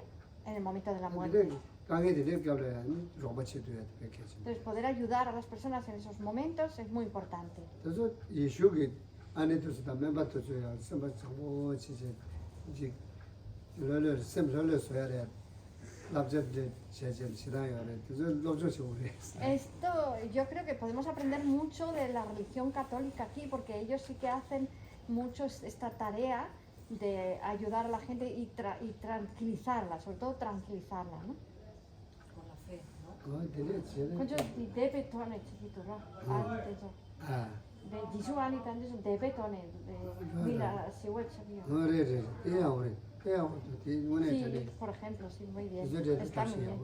en el momento de la muerte. 근데 강에 들을 겨울에 로봇이 돼야 돼. Entonces poder ayudar a las personas en esos momentos es muy importante. 그래서 예수가 안에서 다 멤버도 줘야 선발 정보 지지 이제 럴러 샘럴러 써야 돼. 납접제 제제 시다야 돼. 그래서 로조시 오래. Esto yo creo que podemos aprender mucho de la religión católica aquí porque ellos sí que hacen mucho esta tarea de ayudar a la gente y tranquilizarla, sobre todo tranquilizarla, ¿no? Con la fe, ¿no? 어, 되게 Concho di debe tone chiquito, ¿no? Antes 아, de Jesús antes antes debe tone de mira si huele sabía. 그래래. 해야 오래. 해야 오래. 오늘 Sí, 전에 por ejemplo, sí, muy bien. 이제 Está muy 다시 bien.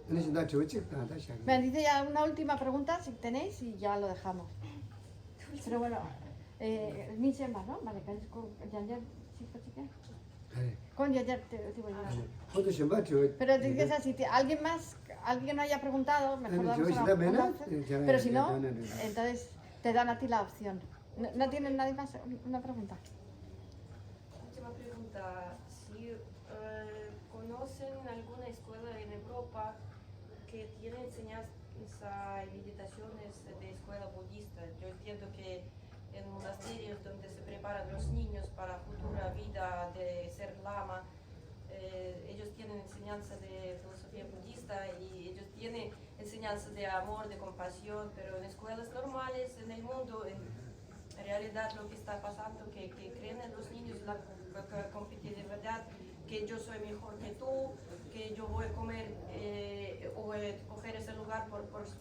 근데 나 저쪽다 다시 하게. Me dice ya una última pregunta si tenéis y ya lo dejamos. Pero bueno, mi semana, ¿no? Vale, con ya chica. 그래. Con ya te digo yo. 저도 신발 저 Pero te dices así, alguien más, alguien no haya preguntado, mejor Yo damos si una, da pena, una- Pero si no, ya no. entonces te dan a ti la opción. ¿No tienen nadie más una pregunta? Última pregunta. Si conocen alguna escuela en Europa que tiene enseñanza y meditaciones de escuela budista, yo entiendo que en monasterios donde se preparan los niños para futura vida de ser lama, ellos tienen enseñanza de filosofía budista y ellos tienen enseñanza de amor, de compasión, pero en escuelas normales en el mundo, en realidad lo que está pasando, que creen en los niños la competitividad, que yo soy mejor que tú, que yo voy a comer o voy a coger ese lugar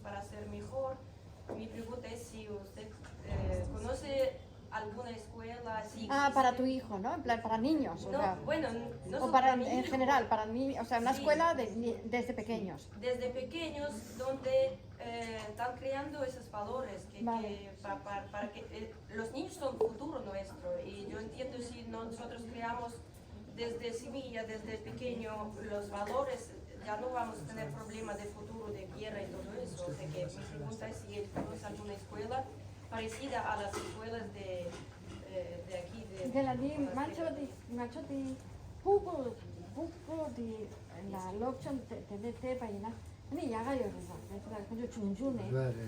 para ser mejor. Mi pregunta es si usted conoce alguna escuela así. Ah, para tu hijo, ¿no? En plan, para niños. No, bueno, no o solo para, mi en hijo. general, para niños, o sea, una Sí. escuela desde pequeños. Desde pequeños, donde están creando esos valores Vale. para que los niños son futuro nuestro y yo entiendo si nosotros creamos desde semilla, desde pequeño los valores, ya no vamos a tener problemas de futuro, de guerra y todo eso. O sea que mi pregunta es si él conoce alguna escuela parecida a las escuelas de aquí. Geladi, macho di poco di la lochon te paina. Ani yaga yo reza, es como chunjune.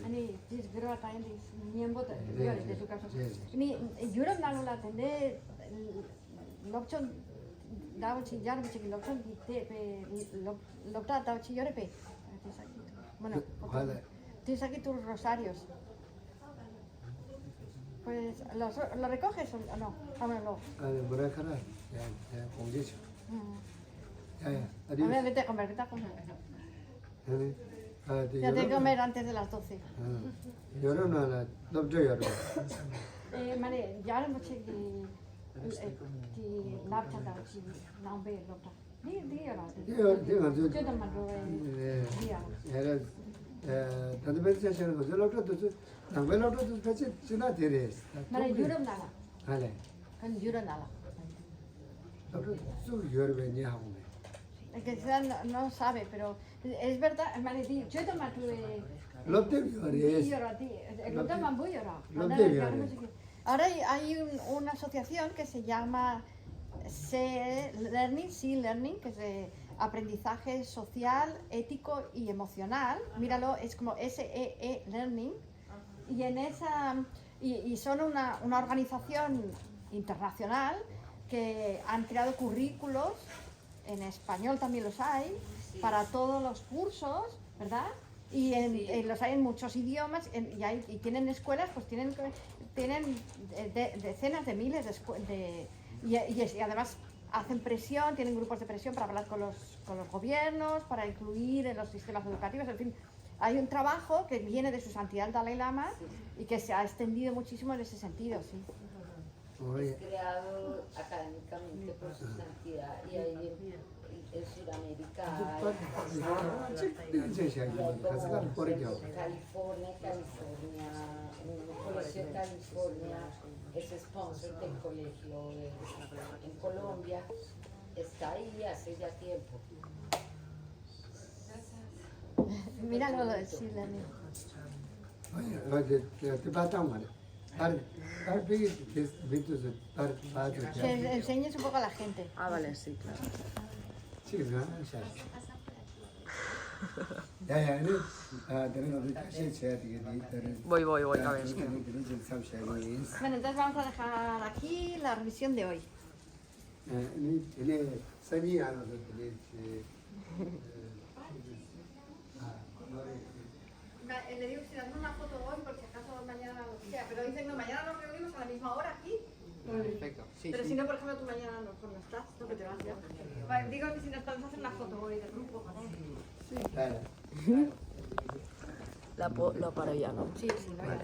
Ani dis gro ta indi niembo de su casa. Ni yura nalo la tende lochon dao chi yar chi lochon di te lokta dao chi yore pe. Bueno, tienes aquí tus rosarios. Pues, ¿lo recoges o no? Vámonos. 아니 뭐라 카라. 야, 공지죠. 야야. A ver, vete a comer, vete a comer. 아니. 아, Ya tengo que comer antes de las 12. 여러분은 넘죠 여러분. Mare, ya ahora mucho que lapcha da chi naombe lopta. Di ora. Diga, Yo no me lo di ora. era tanto per se c'era cosa l'altro tu non quello tu c'è da dire Mare yuram nala. ale Kan yuram nala. l'altro su yorbe ni hawo El que sea no sabe, pero es verdad, mare di, yo no me lo lobte yore di ora di. El otro mambo ora. Lobte yore. Ahora hay una asociación que se llama C-Learning, que es de aprendizaje social, ético y emocional. Míralo, es como SEE Learning. Y en esa y son una organización internacional que han creado currículos, en español también los hay, para todos los cursos, ¿verdad? Y los hay en muchos idiomas y tienen escuelas, pues tienen decenas de miles y además hacen presión, tienen grupos de presión para hablar con los gobiernos, para incluir en los sistemas educativos, en fin. Hay un trabajo que viene de su santidad el Dalai Lama y que se ha extendido muchísimo en ese sentido, sí. Es creado académicamente por su santidad y ahí en Sudamérica California, un colegio de California es sponsor del colegio en Colombia, está ahí hace ya tiempo. Míralo lo del sí, Learning. oye te patan mal big this vintos Que enseñes un poco a la gente. Ah, vale, sí, claro. sí no ya ne tenemos que hacer Voy, a ver. Bueno, entonces vamos a dejar aquí la revisión de hoy. ele sani ano Le digo si damos una foto hoy, por si acaso mañana lo que sea, pero dicen no, mañana nos reunimos a la misma hora aquí. Perfecto. Sí, Pero sí. si no, por ejemplo, tú mañana no estás, no que te vas ya. Vale, digo que si nos podemos hacer una foto hoy de grupo. claro Lo paro ya, ¿no? Sí, sí, vale.